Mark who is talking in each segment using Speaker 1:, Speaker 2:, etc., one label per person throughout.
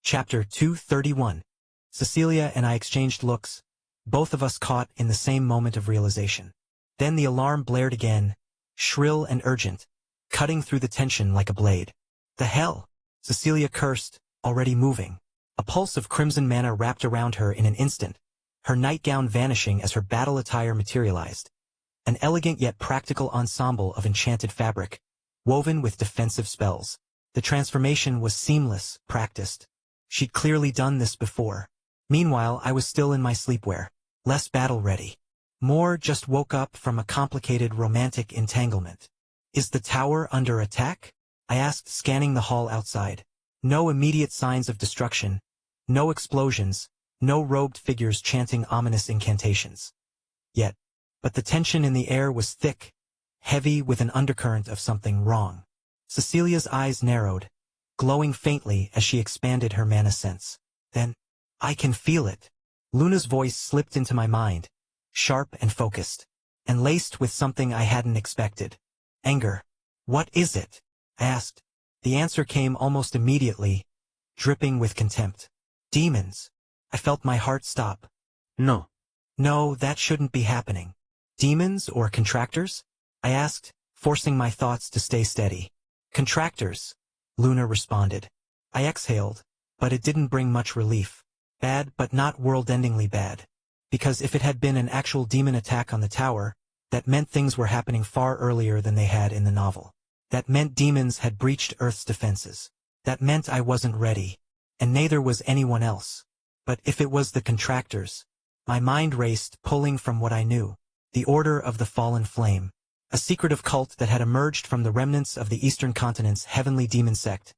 Speaker 1: Chapter 231. Cecilia and I exchanged looks, both of us caught in the same moment of realization. Then the alarm blared again, shrill and urgent, cutting through the tension like a blade. "The hell!" Cecilia cursed, already moving. A pulse of crimson mana wrapped around her in an instant, her nightgown vanishing as her battle attire materialized. An elegant yet practical ensemble of enchanted fabric, woven with defensive spells. The transformation was seamless, practiced. She'd clearly done this before. Meanwhile, I was still in my sleepwear, less battle-ready. More just woke up from a complicated romantic entanglement. "Is the tower under attack?" I asked, scanning the hall outside. No immediate signs of destruction, no explosions, no robed figures chanting ominous incantations. But the tension in the air was thick, heavy with an undercurrent of something wrong. Cecilia's eyes narrowed, glowing faintly as she expanded her mana sense. Then, "I can feel it." Luna's voice slipped into my mind, sharp and focused, and laced with something I hadn't expected. "Anger." "What is it?" I asked. The answer came almost immediately, dripping with contempt. "Demons." I felt my heart stop.
Speaker 2: No.
Speaker 1: No, that shouldn't be happening. "Demons or contractors?" I asked, forcing my thoughts to stay steady. "Contractors," Luna responded. I exhaled, but it didn't bring much relief. Bad, but not world-endingly bad. Because if it had been an actual demon attack on the tower, that meant things were happening far earlier than they had in the novel. That meant demons had breached Earth's defenses. That meant I wasn't ready. And neither was anyone else. But if it was the contractors, my mind raced, pulling from what I knew. The Order of the Fallen Flame. A secretive cult that had emerged from the remnants of the Eastern Continent's heavenly demon sect.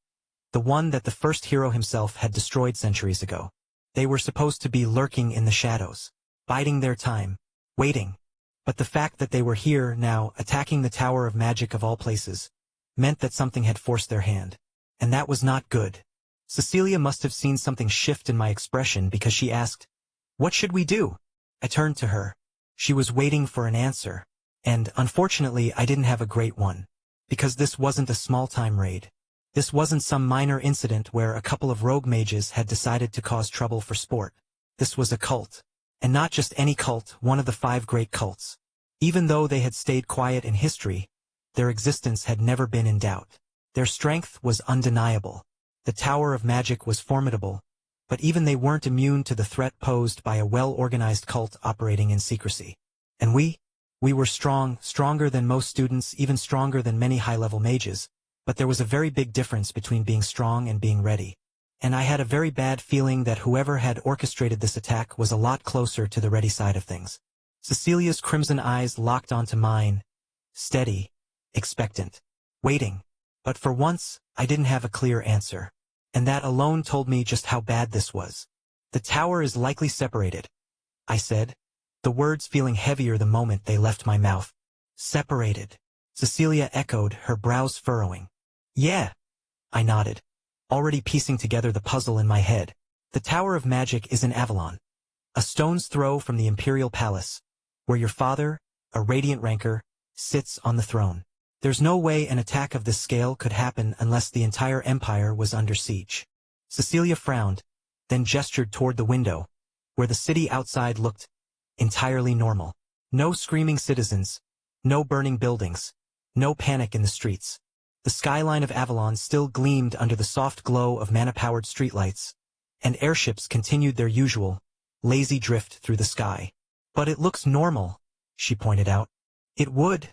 Speaker 1: The one that the first hero himself had destroyed centuries ago. They were supposed to be lurking in the shadows, biding their time, waiting. But the fact that they were here now, attacking the Tower of Magic of all places, meant that something had forced their hand. And that was not good. Cecilia must have seen something shift in my expression because she asked, "What should we do?" I turned to her. She was waiting for an answer. And, unfortunately, I didn't have a great one. Because this wasn't a small-time raid. This wasn't some minor incident where a couple of rogue mages had decided to cause trouble for sport. This was a cult. And not just any cult, one of the 5 great cults. Even though they had stayed quiet in history, their existence had never been in doubt. Their strength was undeniable. The Tower of Magic was formidable, but even they weren't immune to the threat posed by a well-organized cult operating in secrecy. And we were strong, stronger than most students, even stronger than many high-level mages, but there was a very big difference between being strong and being ready. And I had a very bad feeling that whoever had orchestrated this attack was a lot closer to the ready side of things. Cecilia's crimson eyes locked onto mine, steady, expectant, waiting. But for once, I didn't have a clear answer. And that alone told me just how bad this was. "The tower is likely separated," I said, the words feeling heavier the moment they left my mouth. "Separated," Cecilia echoed, her brows furrowing. "Yeah," I nodded, already piecing together the puzzle in my head. "The Tower of Magic is in Avalon, a stone's throw from the Imperial Palace, where your father, a radiant ranker, sits on the throne. There's no way an attack of this scale could happen unless the entire empire was under siege." Cecilia frowned, then gestured toward the window, where the city outside looked entirely normal. No screaming citizens, no burning buildings, no panic in the streets. The skyline of Avalon still gleamed under the soft glow of mana-powered streetlights, and airships continued their usual, lazy drift through the sky. "But it looks normal," she pointed out. "It would,"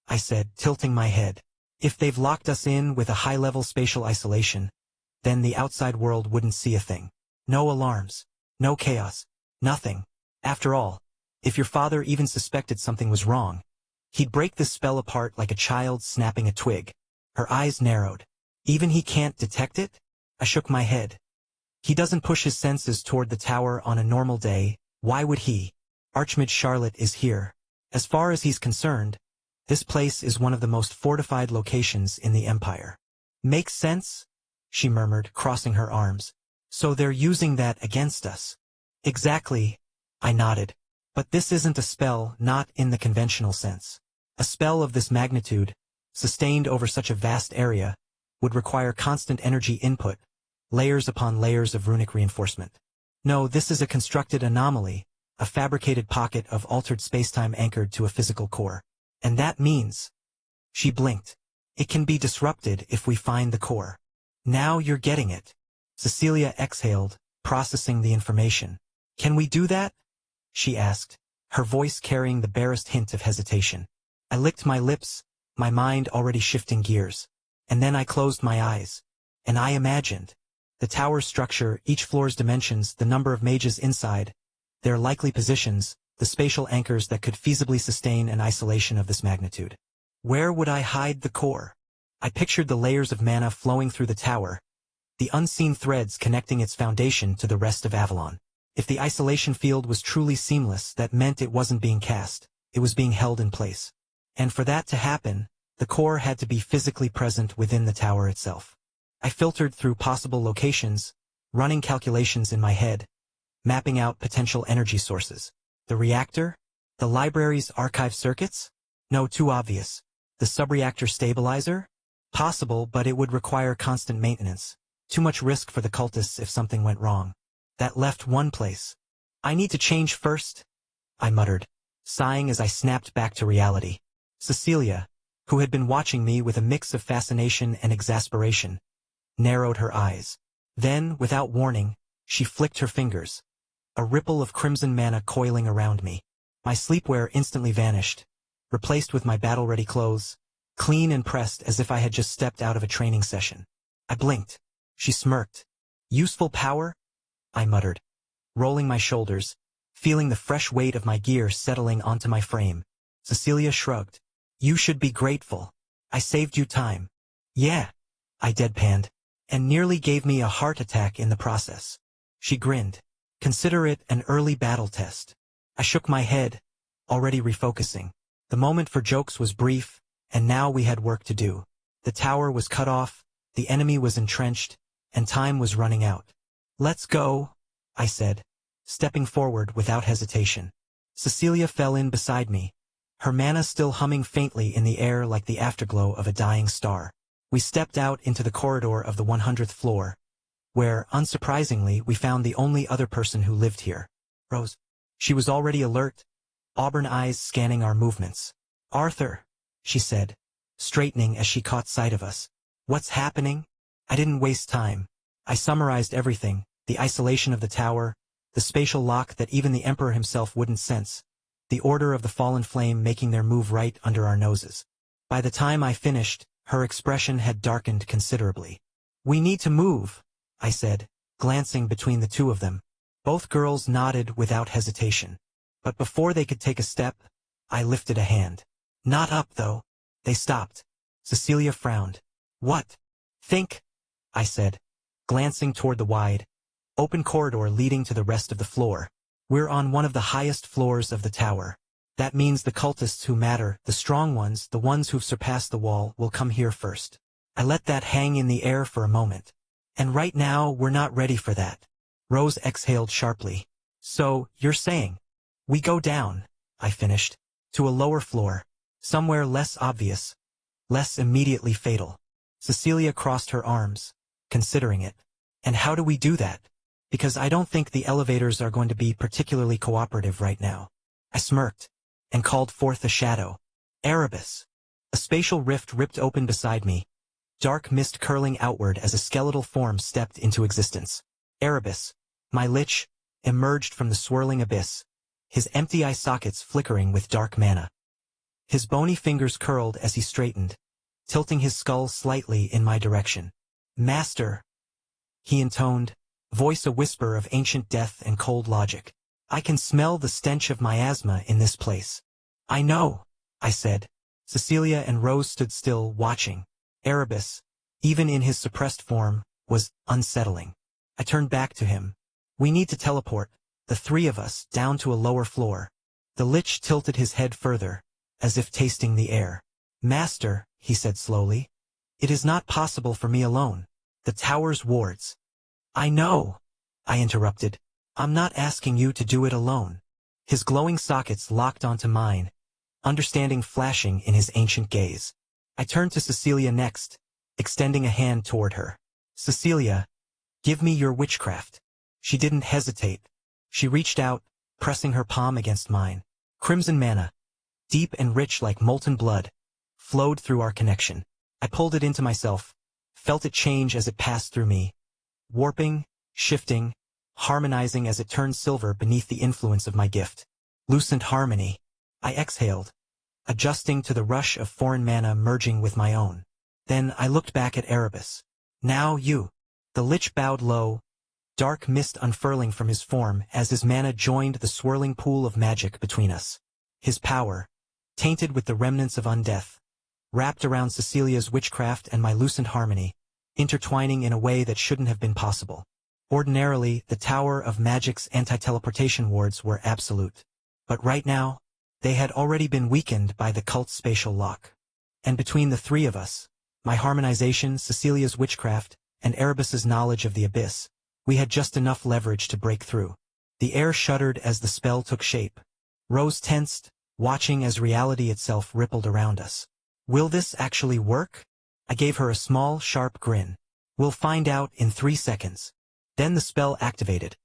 Speaker 1: I said, tilting my head. "If they've locked us in with a high-level spatial isolation, then the outside world wouldn't see a thing. No alarms, no chaos, nothing. After all, if your father even suspected something was wrong, he'd break this spell apart like a child snapping a twig." Her eyes narrowed. "Even he can't detect it?" I shook my head. "He doesn't push his senses toward the tower on a normal day. Why would he? Archmage Charlotte is here. As far as he's concerned, this place is one of the most fortified locations in the Empire." "Makes sense," she murmured, crossing her arms. "So they're using that against us." "Exactly," I nodded. "But this isn't a spell, not in the conventional sense. A spell of this magnitude, sustained over such a vast area, would require constant energy input, layers upon layers of runic reinforcement. No, this is a constructed anomaly, a fabricated pocket of altered spacetime anchored to a physical core. And that means... She blinked. It can be disrupted if we find the core. Now you're getting it. Cecilia exhaled, processing the information. Can we do that? She asked, her voice carrying the barest hint of hesitation. I licked my lips, my mind already shifting gears. And then I closed my eyes. And I imagined. The tower's structure, each floor's dimensions, the number of mages inside, their likely positions, the spatial anchors that could feasibly sustain an isolation of this magnitude. Where would I hide the core? I pictured the layers of mana flowing through the tower, the unseen threads connecting its foundation to the rest of Avalon. If the isolation field was truly seamless, that meant it wasn't being cast, it was being held in place. And for that to happen, the core had to be physically present within the tower itself. I filtered through possible locations, running calculations in my head, mapping out potential energy sources. The reactor? The library's archive circuits? No, too obvious. The subreactor stabilizer? Possible, but it would require constant maintenance. Too much risk for the cultists if something went wrong. That left one place. I need to change first, I muttered, sighing as I snapped back to reality. Cecilia, who had been watching me with a mix of fascination and exasperation, narrowed her eyes. Then, without warning, she flicked her fingers. A ripple of crimson mana coiling around me. My sleepwear instantly vanished, replaced with my battle-ready clothes, clean and pressed as if I had just stepped out of a training session. I blinked. She smirked. Useful power? I muttered, rolling my shoulders, feeling the fresh weight of my gear settling onto my frame. Cecilia shrugged. You should be grateful. I saved you time. Yeah, I deadpanned, and nearly gave me a heart attack in the process. She grinned. Consider it an early battle test. I shook my head, already refocusing. The moment for jokes was brief, and now we had work to do. The tower was cut off, the enemy was entrenched, and time was running out. Let's go, I said, stepping forward without hesitation. Cecilia fell in beside me, her mana still humming faintly in the air like the afterglow of a dying star. We stepped out into the corridor of the 100th floor, where, unsurprisingly, we found the only other person who lived here. Rose. She was already alert, auburn eyes scanning our movements. Arthur, she said, straightening as she caught sight of us. What's happening? I didn't waste time. I summarized everything, the isolation of the tower, the spatial lock that even the Emperor himself wouldn't sense, the order of the fallen flame making their move right under our noses. By the time I finished, her expression had darkened considerably. We need to move, I said, glancing between the two of them. Both girls nodded without hesitation. But before they could take a step, I lifted a hand. Not up, though. They stopped. Cecilia frowned. What? Think, I said, glancing toward the wide, open corridor leading to the rest of the floor. We're on one of the highest floors of the tower. That means the cultists who matter, the strong ones, the ones who've surpassed the wall, will come here first. I let that hang in the air for a moment. And right now, we're not ready for that. Rose exhaled sharply. So, you're saying, we go down, I finished, to a lower floor, somewhere less obvious, less immediately fatal. Cecilia crossed her arms, considering it. And how do we do that? Because I don't think the elevators are going to be particularly cooperative right now. I smirked, and called forth a shadow. Erebus. A spatial rift ripped open beside me, dark mist curling outward as a skeletal form stepped into existence. Erebus, my lich, emerged from the swirling abyss, his empty eye sockets flickering with dark mana. His bony fingers curled as he straightened, tilting his skull slightly in my direction. Master, he intoned, voice a whisper of ancient death and cold logic. I can smell the stench of miasma in this place. I know, I said. Cecilia and Rose stood still, watching. Erebus, even in his suppressed form, was unsettling. I turned back to him. We need to teleport, the three of us, down to a lower floor. The lich tilted his head further, as if tasting the air. Master, he said slowly, it is not possible for me alone. The tower's wards. I know, I interrupted. I'm not asking you to do it alone. His glowing sockets locked onto mine, understanding flashing in his ancient gaze. I turned to Cecilia next, extending a hand toward her. Cecilia, Give me your witchcraft. She didn't hesitate. She reached out, pressing her palm against mine. Crimson mana, deep and rich like molten blood, flowed through our connection. I pulled it into myself, felt it change as it passed through me, warping, shifting, harmonizing as it turned silver beneath the influence of my gift. Lucent harmony. I exhaled, adjusting to the rush of foreign mana merging with my own. Then I looked back at Erebus. Now you. The lich bowed low, dark mist unfurling from his form as his mana joined the swirling pool of magic between us. His power, tainted with the remnants of undeath, wrapped around Cecilia's witchcraft and my lucent harmony, intertwining in a way that shouldn't have been possible. Ordinarily, the Tower of Magic's anti-teleportation wards were absolute. But right now, they had already been weakened by the cult's spatial lock. And between the three of us, my harmonization, Cecilia's witchcraft, and Erebus's knowledge of the abyss, we had just enough leverage to break through. The air shuddered as the spell took shape. Rose tensed, watching as reality itself rippled around us. Will this actually work? I gave her a small, sharp grin. We'll find out in 3 seconds. Then the spell activated,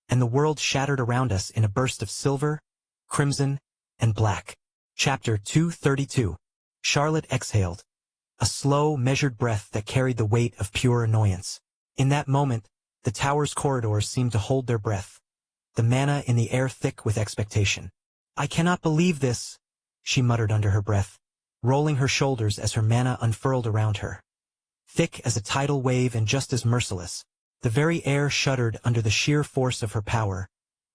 Speaker 1: and the world shattered around us in a burst of silver, crimson, and black. Chapter 232. Charlotte exhaled. A slow, measured breath that carried the weight of pure annoyance. In that moment, the tower's corridors seemed to hold their breath, the mana in the air thick with expectation. I cannot believe this, she muttered under her breath, rolling her shoulders as her mana unfurled around her. Thick as a tidal wave and just as merciless, the very air shuddered under the sheer force of her power,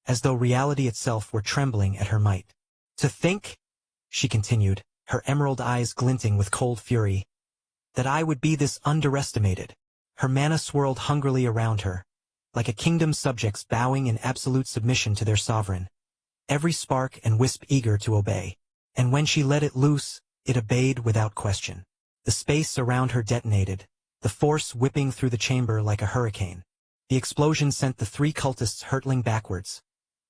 Speaker 1: as though reality itself were trembling at her might. To think, she continued, her emerald eyes glinting with cold fury, that I would be this underestimated. Her mana swirled hungrily around her, like a kingdom's subjects bowing in absolute submission to their sovereign, every spark and wisp eager to obey. And when she let it loose, it obeyed without question. The space around her detonated, the force whipping through the chamber like a hurricane. The explosion sent the 3 cultists hurtling backwards.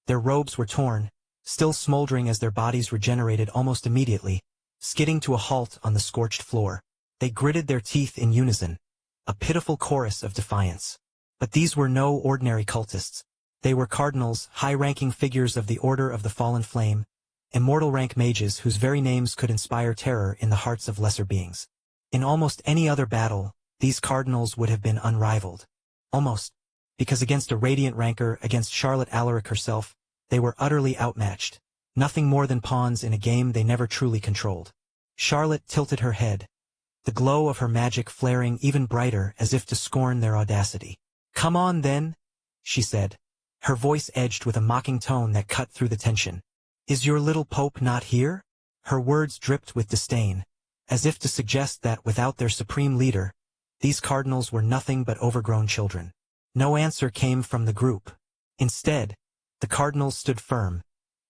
Speaker 1: Their robes were torn, still smoldering as their bodies regenerated almost immediately, skidding to a halt on the scorched floor. They gritted their teeth in unison, a pitiful chorus of defiance. But these were no ordinary cultists. They were cardinals, high-ranking figures of the Order of the Fallen Flame, immortal rank mages whose very names could inspire terror in the hearts of lesser beings. In almost any other battle, these cardinals would have been unrivaled. Almost, because against a radiant ranker, against Charlotte Alaric herself, they were utterly outmatched, nothing more than pawns in a game they never truly controlled. Charlotte tilted her head, the glow of her magic flaring even brighter as if to scorn their audacity. Come on then, she said, her voice edged with a mocking tone that cut through the tension. Is your little pope not here? Her words dripped with disdain, as if to suggest that without their supreme leader, these cardinals were nothing but overgrown children. No answer came from the group. Instead, the cardinals stood firm,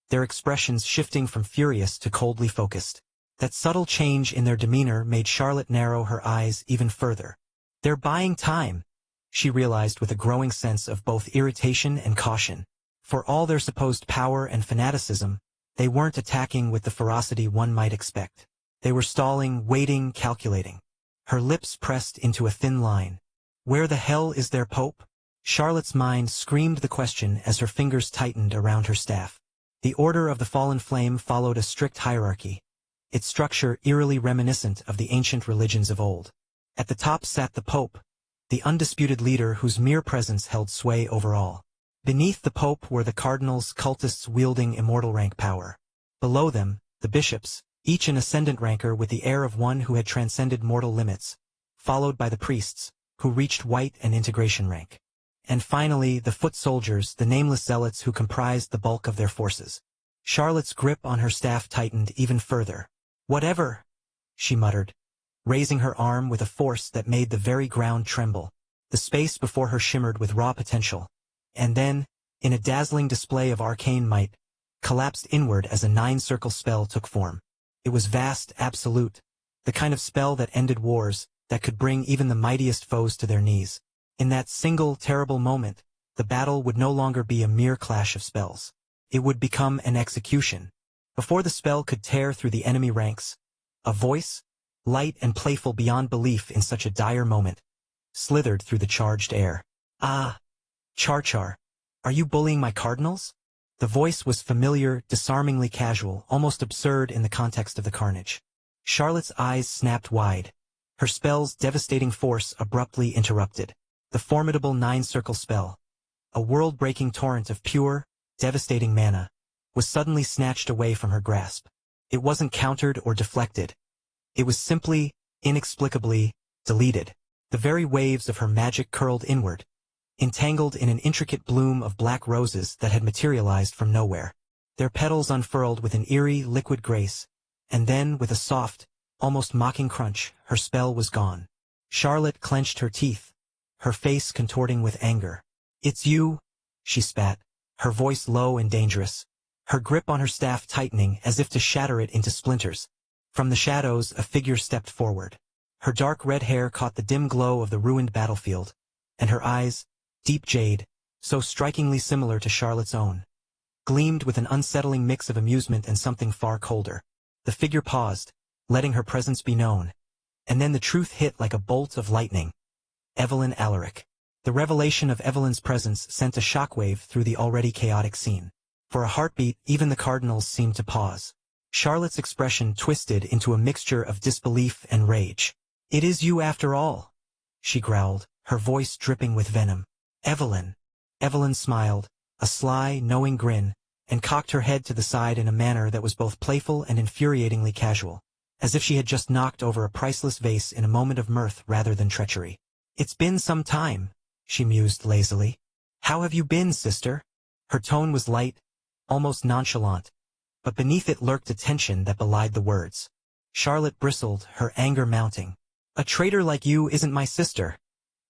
Speaker 1: their expressions shifting from furious to coldly focused. That subtle change in their demeanor made Charlotte narrow her eyes even further. They're buying time, she realized with a growing sense of both irritation and caution. For all their supposed power and fanaticism, they weren't attacking with the ferocity one might expect. They were stalling, waiting, calculating. Her lips pressed into a thin line. Where the hell is their pope? Charlotte's mind screamed the question as her fingers tightened around her staff. The Order of the Fallen Flame followed a strict hierarchy, its structure eerily reminiscent of the ancient religions of old. At the top sat the Pope, the undisputed leader whose mere presence held sway over all. Beneath the Pope were the cardinals, cultists wielding immortal rank power. Below them, the bishops, each an ascendant ranker with the air of one who had transcended mortal limits, followed by the priests, who reached white and integration rank. And finally, the foot soldiers, the nameless zealots who comprised the bulk of their forces. Charlotte's grip on her staff tightened even further. Whatever, she muttered, raising her arm with a force that made the very ground tremble. The space before her shimmered with raw potential, and then, in a dazzling display of arcane might, collapsed inward as a 9-circle spell took form. It was vast, absolute, the kind of spell that ended wars, that could bring even the mightiest foes to their knees. In that single, terrible moment, the battle would no longer be a mere clash of spells. It would become an execution. Before the spell could tear through the enemy ranks, a voice, light and playful beyond belief in such a dire moment, slithered through the charged air. Ah, Char, are you bullying my cardinals? The voice was familiar, disarmingly casual, almost absurd in the context of the carnage. Charlotte's eyes snapped wide. Her spell's devastating force abruptly interrupted. The formidable nine-circle spell, a world-breaking torrent of pure, devastating mana, was suddenly snatched away from her grasp. It wasn't countered or deflected. It was simply, inexplicably, deleted. The very waves of her magic curled inward, entangled in an intricate bloom of black roses that had materialized from nowhere. Their petals unfurled with an eerie, liquid grace, and then, with a soft, almost mocking crunch, her spell was gone. Charlotte clenched her teeth, her face contorting with anger. "It's you," she spat, her voice low and dangerous, her grip on her staff tightening as if to shatter it into splinters. From the shadows, a figure stepped forward. Her dark red hair caught the dim glow of the ruined battlefield, and her eyes, deep jade, so strikingly similar to Charlotte's own, gleamed with an unsettling mix of amusement and something far colder. The figure paused, letting her presence be known, and then the truth hit like a bolt of lightning. Evelyn Alaric. The revelation of Evelyn's presence sent a shockwave through the already chaotic scene. For a heartbeat, even the cardinals seemed to pause. Charlotte's expression twisted into a mixture of disbelief and rage. "It is you after all," she growled, her voice dripping with venom. "Evelyn." Evelyn smiled, a sly, knowing grin, and cocked her head to the side in a manner that was both playful and infuriatingly casual, as if she had just knocked over a priceless vase in a moment of mirth rather than treachery. "It's been some time," she mused lazily. "How have you been, sister?" Her tone was light, almost nonchalant, but beneath it lurked a tension that belied the words. Charlotte bristled, her anger mounting. "A traitor like you isn't my sister,"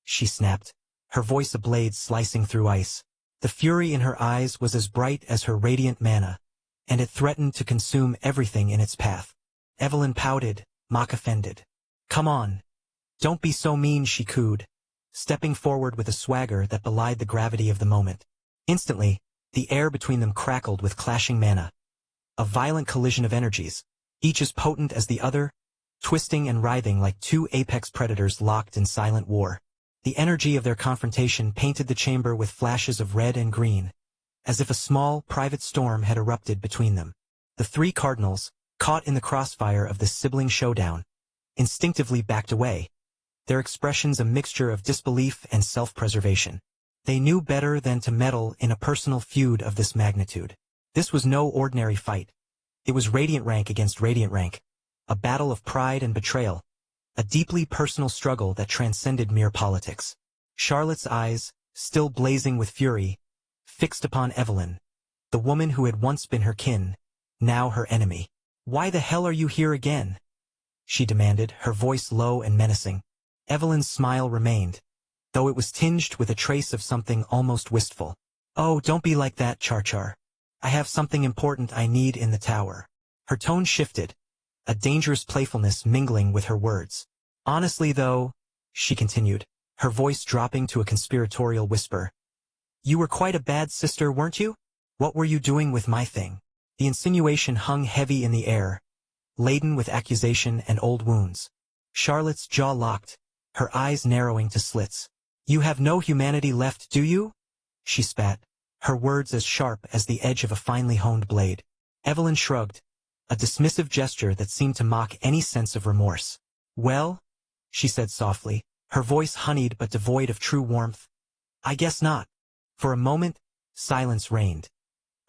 Speaker 1: she snapped, her voice a blade slicing through ice. The fury in her eyes was as bright as her radiant mana, and it threatened to consume everything in its path. Evelyn pouted, mock-offended. "Come on. Don't be so mean," she cooed, stepping forward with a swagger that belied the gravity of the moment. Instantly, the air between them crackled with clashing mana. A violent collision of energies, each as potent as the other, twisting and writhing like two apex predators locked in silent war. The energy of their confrontation painted the chamber with flashes of red and green, as if a small, private storm had erupted between them. The three cardinals, caught in the crossfire of this sibling showdown, instinctively backed away, their expressions a mixture of disbelief and self-preservation. They knew better than to meddle in a personal feud of this magnitude. This was no ordinary fight. It was radiant rank against radiant rank, a battle of pride and betrayal, a deeply personal struggle that transcended mere politics. Charlotte's eyes, still blazing with fury, fixed upon Evelyn, the woman who had once been her kin, now her enemy. "Why the hell are you here again?" she demanded, her voice low and menacing. Evelyn's smile remained, though it was tinged with a trace of something almost wistful. "Oh, don't be like that, Char. I have something important I need in the tower." Her tone shifted, a dangerous playfulness mingling with her words. "Honestly, though," she continued, her voice dropping to a conspiratorial whisper, "you were quite a bad sister, weren't you? What were you doing with my thing?" The insinuation hung heavy in the air, laden with accusation and old wounds. Charlotte's jaw locked, her eyes narrowing to slits. "You have no humanity left, do you?" she spat, her words as sharp as the edge of a finely honed blade. Evelyn shrugged, a dismissive gesture that seemed to mock any sense of remorse. "Well," she said softly, her voice honeyed but devoid of true warmth, "I guess not." For a moment, silence reigned.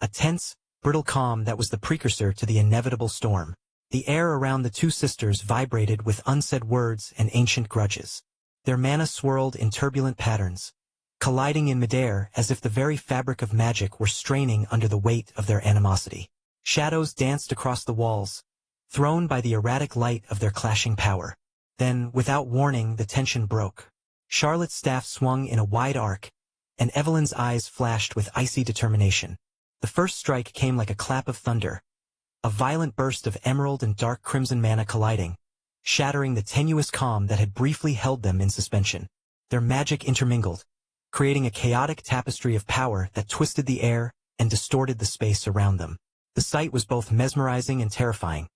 Speaker 1: A tense, brittle calm that was the precursor to the inevitable storm. The air around the two sisters vibrated with unsaid words and ancient grudges. Their mana swirled in turbulent patterns, colliding in midair as if the very fabric of magic were straining under the weight of their animosity. Shadows danced across the walls, thrown by the erratic light of their clashing power. Then, without warning, the tension broke. Charlotte's staff swung in a wide arc, and Evelyn's eyes flashed with icy determination. The first strike came like a clap of thunder, a violent burst of emerald and dark crimson mana colliding, shattering the tenuous calm that had briefly held them in suspension. Their magic intermingled, creating a chaotic tapestry of power that twisted the air and distorted the space around them. The sight was both mesmerizing and terrifying,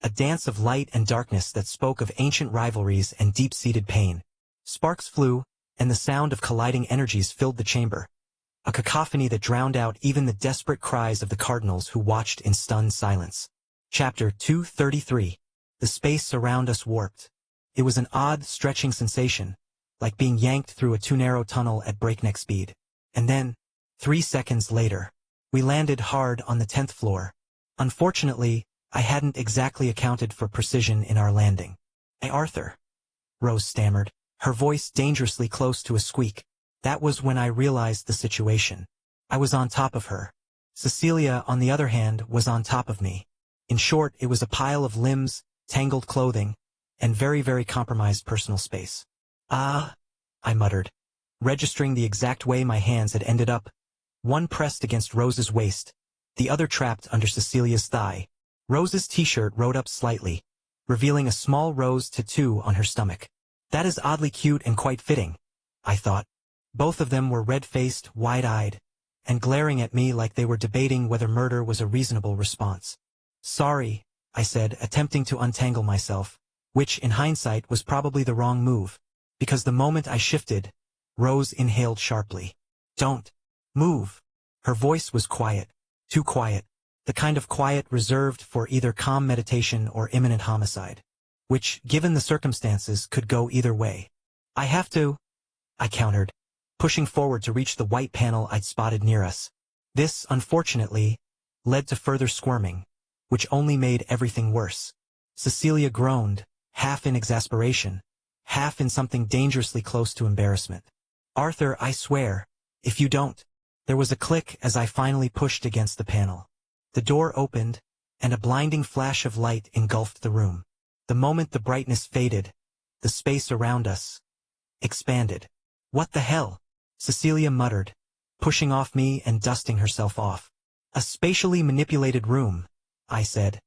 Speaker 1: a dance of light and darkness that spoke of ancient rivalries and deep-seated pain. Sparks flew, and the sound of colliding energies filled the chamber, a cacophony that drowned out even the desperate cries of the cardinals who watched in stunned silence. Chapter 233. The space around us warped. It was an odd, stretching sensation, like being yanked through a too-narrow tunnel at breakneck speed. And then, 3 seconds later, we landed hard on the 10th floor. Unfortunately, I hadn't exactly accounted for precision in our landing. "Hey, Arthur," Rose stammered, her voice dangerously close to a squeak. That was when I realized the situation. I was on top of her. Cecilia, on the other hand, was on top of me. In short, it was a pile of limbs, tangled clothing, and very, very compromised personal space. "Ah," I muttered, registering the exact way my hands had ended up, one pressed against Rose's waist, the other trapped under Cecilia's thigh. Rose's t-shirt rode up slightly, revealing a small rose tattoo on her stomach. That is oddly cute and quite fitting, I thought. Both of them were red-faced, wide-eyed, and glaring at me like they were debating whether murder was a reasonable response. "Sorry," I said, attempting to untangle myself, which, in hindsight, was probably the wrong move, because the moment I shifted, Rose inhaled sharply. "Don't move." Her voice was quiet, too quiet, the kind of quiet reserved for either calm meditation or imminent homicide, which, given the circumstances, could go either way. "I have to," I countered, pushing forward to reach the white panel I'd spotted near us. This, unfortunately, led to further squirming, which only made everything worse. Cecilia groaned, half in exasperation, half in something dangerously close to embarrassment. "Arthur, I swear, if you don't." There was a click as I finally pushed against the panel. The door opened, and a blinding flash of light engulfed the room. The moment the brightness faded, the space around us expanded. "What the hell?" Cecilia muttered, pushing off me and dusting herself off. "A spatially manipulated room," I said,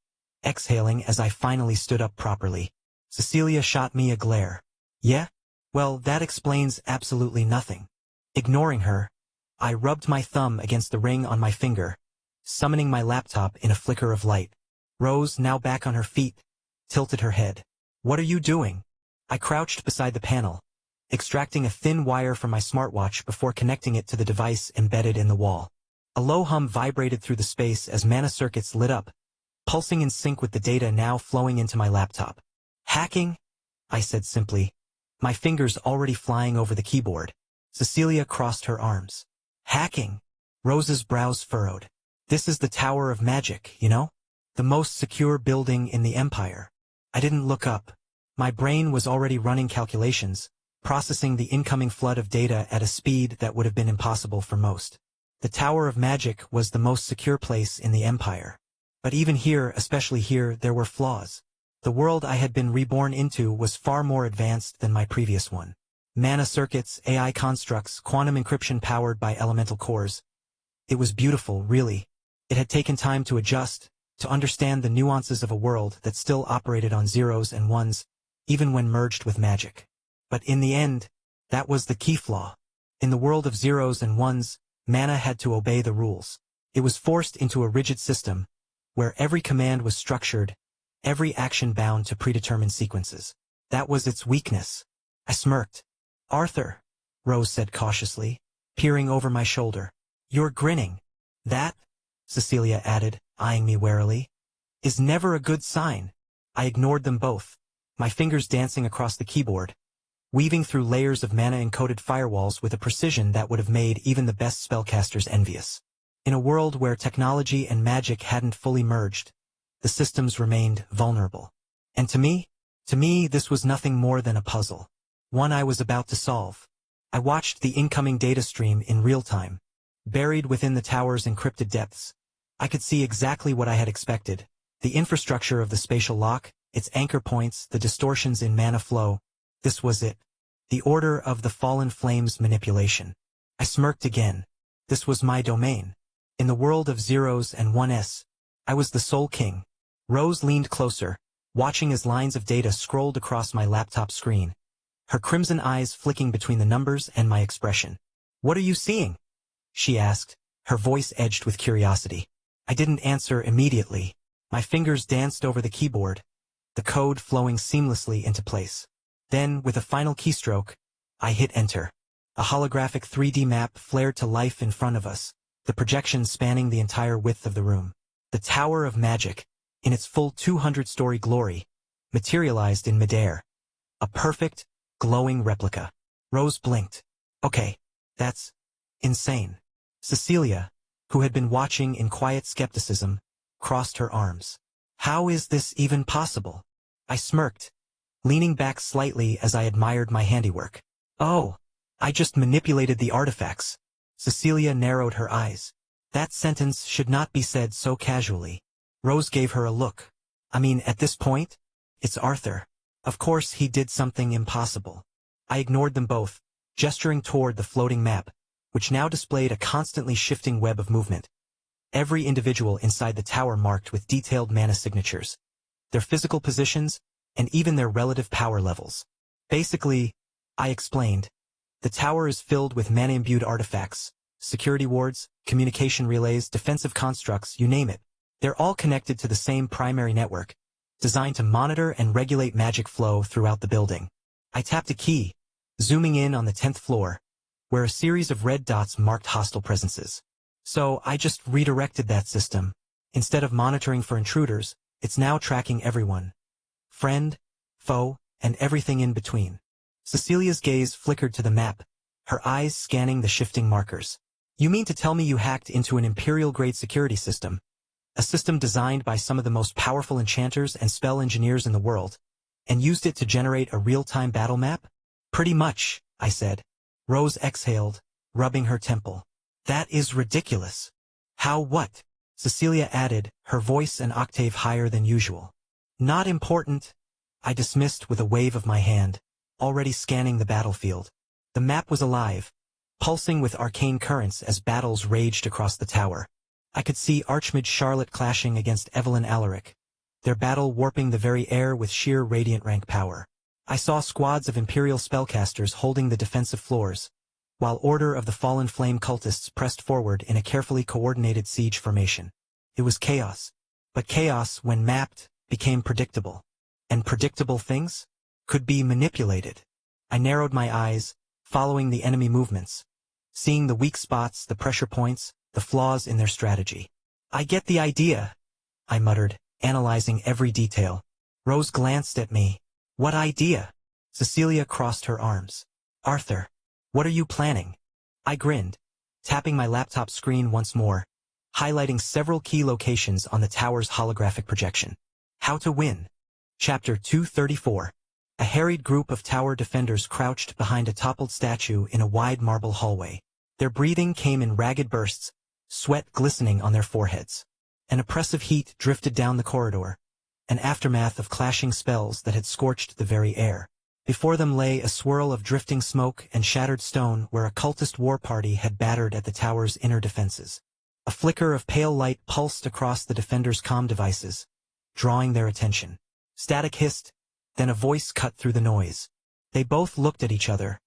Speaker 1: exhaling as I finally stood up properly. Cecilia shot me a glare. "Yeah? Well, that explains absolutely nothing." Ignoring her, I rubbed my thumb against the ring on my finger, summoning my laptop in a flicker of light. Rose, now back on her feet, tilted her head. "What are you doing?" I crouched beside the panel, extracting a thin wire from my smartwatch before connecting it to the device embedded in the wall. A low hum vibrated through the space as mana circuits lit up, pulsing in sync with the data now flowing into my laptop. "Hacking?" I said simply, my fingers already flying over the keyboard. Cecilia crossed her arms. "Hacking?" Rose's brows furrowed. "This is the Tower of Magic, you know? The most secure building in the Empire." I didn't look up. My brain was already running calculations, processing the incoming flood of data at a speed that would have been impossible for most. The Tower of Magic was the most secure place in the Empire. But even here, especially here, there were flaws. The world I had been reborn into was far more advanced than my previous one. Mana circuits, AI constructs, quantum encryption powered by elemental cores. It was beautiful, really. It had taken time to adjust, to understand the nuances of a world that still operated on zeros and ones, even when merged with magic. But in the end, that was the key flaw. In the world of zeros and ones, mana had to obey the rules. It was forced into a rigid system, where every command was structured, every action bound to predetermined sequences. That was its weakness. I smirked. "Arthur," Rose said cautiously, peering over my shoulder. "You're grinning." "That," Cecilia added, eyeing me warily, "is never a good sign." I ignored them both, my fingers dancing across the keyboard, weaving through layers of mana-encoded firewalls with a precision that would have made even the best spellcasters envious. In a world where technology and magic hadn't fully merged, the systems remained vulnerable. And to me, this was nothing more than a puzzle. One I was about to solve. I watched the incoming data stream in real time. Buried within the tower's encrypted depths, I could see exactly what I had expected. The infrastructure of the spatial lock, its anchor points, the distortions in mana flow. This was it. The Order of the Fallen Flames manipulation. I smirked again. This was my domain. In the world of zeros and 1s, I was the sole king. Rose leaned closer, watching as lines of data scrolled across my laptop screen, her crimson eyes flicking between the numbers and my expression. "What are you seeing?" she asked, her voice edged with curiosity. I didn't answer immediately. My fingers danced over the keyboard, the code flowing seamlessly into place. Then, with a final keystroke, I hit enter. A holographic 3D map flared to life in front of us, the projection spanning the entire width of the room. The Tower of Magic, in its full 200-story glory, materialized in midair. A perfect, glowing replica. Rose blinked. Okay, that's insane. Cecilia, who had been watching in quiet skepticism, crossed her arms. How is this even possible? I smirked, leaning back slightly as I admired my handiwork. Oh, I just manipulated the artifacts. Cecilia narrowed her eyes. That sentence should not be said so casually. Rose gave her a look. I mean, at this point, it's Arthur. Of course he did something impossible. I ignored them both, gesturing toward the floating map, which now displayed a constantly shifting web of movement. Every individual inside the tower marked with detailed mana signatures, their physical positions, and even their relative power levels. Basically, I explained, the tower is filled with mana-imbued artifacts, security wards, communication relays, defensive constructs, you name it. They're all connected to the same primary network, designed to monitor and regulate magic flow throughout the building. I tapped a key, zooming in on the 10th floor, where a series of red dots marked hostile presences. So I just redirected that system. Instead of monitoring for intruders, it's now tracking everyone. Friend, foe, and everything in between. Cecilia's gaze flickered to the map, her eyes scanning the shifting markers. You mean to tell me you hacked into an Imperial-grade security system, a system designed by some of the most powerful enchanters and spell engineers in the world, and used it to generate a real-time battle map? Pretty much, I said. Rose exhaled, rubbing her temple. That is ridiculous. How what? Cecilia added, her voice an octave higher than usual. Not important, I dismissed with a wave of my hand, already scanning the battlefield. The map was alive, pulsing with arcane currents as battles raged across the tower. I could see Archmage Charlotte clashing against Evelyn Alaric, their battle warping the very air with sheer radiant rank power. I saw squads of Imperial spellcasters holding the defensive floors, while Order of the Fallen Flame cultists pressed forward in a carefully coordinated siege formation. It was chaos. But chaos, when mapped, became predictable. And predictable things could be manipulated. I narrowed my eyes, following the enemy movements, seeing the weak spots, the pressure points, the flaws in their strategy. I get the idea, I muttered, analyzing every detail. Rose glanced at me. What idea? Cecilia crossed her arms. Arthur, what are you planning? I grinned, tapping my laptop screen once more, highlighting several key locations on the tower's holographic projection. How to win. Chapter 234. A harried group of tower defenders crouched behind a toppled statue in a wide marble hallway. Their breathing came in ragged bursts, sweat glistening on their foreheads. An oppressive heat drifted down the corridor, an aftermath of clashing spells that had scorched the very air. Before them lay a swirl of drifting smoke and shattered stone where a cultist war party had battered at the tower's inner defenses. A flicker of pale light pulsed across the defenders' comm devices, drawing their attention. Static hissed, then a voice cut through the noise. They both looked at each other,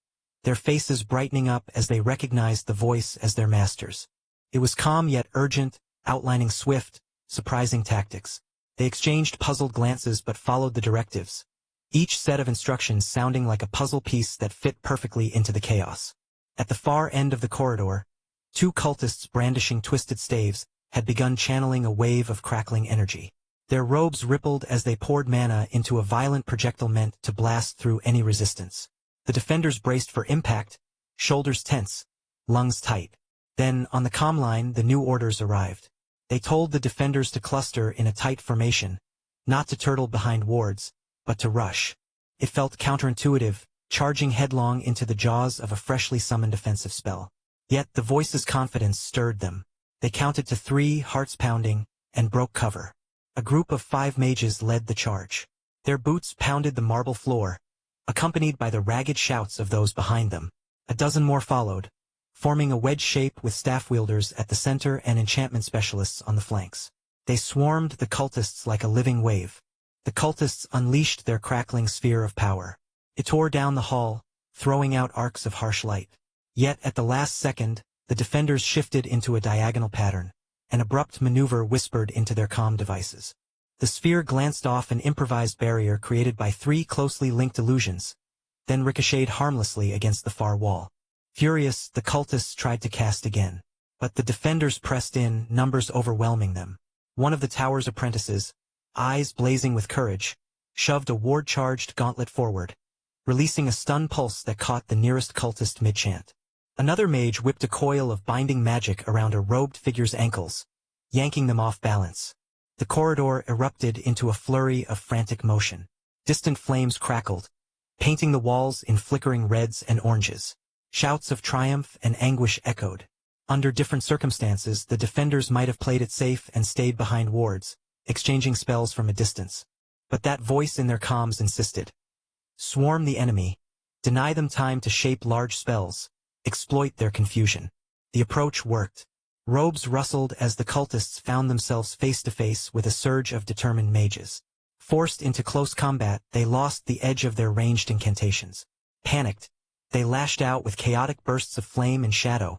Speaker 1: their faces brightening up as they recognized the voice as their master's. It was calm yet urgent, outlining swift, surprising tactics. They exchanged puzzled glances but followed the directives, each set of instructions sounding like a puzzle piece that fit perfectly into the chaos. At the far end of the corridor, two cultists brandishing twisted staves had begun channeling a wave of crackling energy. Their robes rippled as they poured mana into a violent projectile meant to blast through any resistance. The defenders braced for impact, shoulders tense, lungs tight. Then, on the comm line, the new orders arrived. They told the defenders to cluster in a tight formation, not to turtle behind wards, but to rush. It felt counterintuitive, charging headlong into the jaws of a freshly summoned defensive spell. Yet the voice's confidence stirred them. They counted to 3, hearts pounding, and broke cover. A group of 5 mages led the charge. Their boots pounded the marble floor, accompanied by the ragged shouts of those behind them. A dozen more followed, forming a wedge shape with staff wielders at the center and enchantment specialists on the flanks. They swarmed the cultists like a living wave. The cultists unleashed their crackling sphere of power. It tore down the hall, throwing out arcs of harsh light. Yet at the last second, the defenders shifted into a diagonal pattern. An abrupt maneuver whispered into their comm devices. The sphere glanced off an improvised barrier created by 3 closely linked illusions, then ricocheted harmlessly against the far wall. Furious, the cultists tried to cast again. But the defenders pressed in, numbers overwhelming them. One of the tower's apprentices, eyes blazing with courage, shoved a ward-charged gauntlet forward, releasing a stun pulse that caught the nearest cultist mid-chant. Another mage whipped a coil of binding magic around a robed figure's ankles, yanking them off balance. The corridor erupted into a flurry of frantic motion. Distant flames crackled, painting the walls in flickering reds and oranges. Shouts of triumph and anguish echoed. Under different circumstances, the defenders might have played it safe and stayed behind wards, exchanging spells from a distance. But that voice in their comms insisted. Swarm the enemy, deny them time to shape large spells, exploit their confusion. The approach worked. Robes rustled as the cultists found themselves face-to-face with a surge of determined mages. Forced into close combat, they lost the edge of their ranged incantations. Panicked, they lashed out with chaotic bursts of flame and shadow.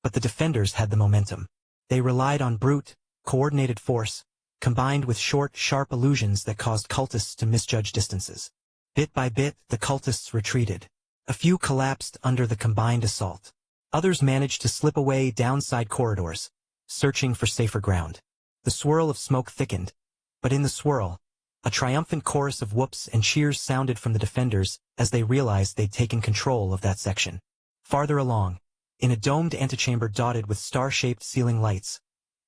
Speaker 1: But the defenders had the momentum. They relied on brute, coordinated force, combined with short, sharp illusions that caused cultists to misjudge distances. Bit by bit, the cultists retreated. A few collapsed under the combined assault. Others managed to slip away down side corridors, searching for safer ground. The swirl of smoke thickened, but in the swirl, a triumphant chorus of whoops and cheers sounded from the defenders as they realized they'd taken control of that section. Farther along, in a domed antechamber dotted with star-shaped ceiling lights,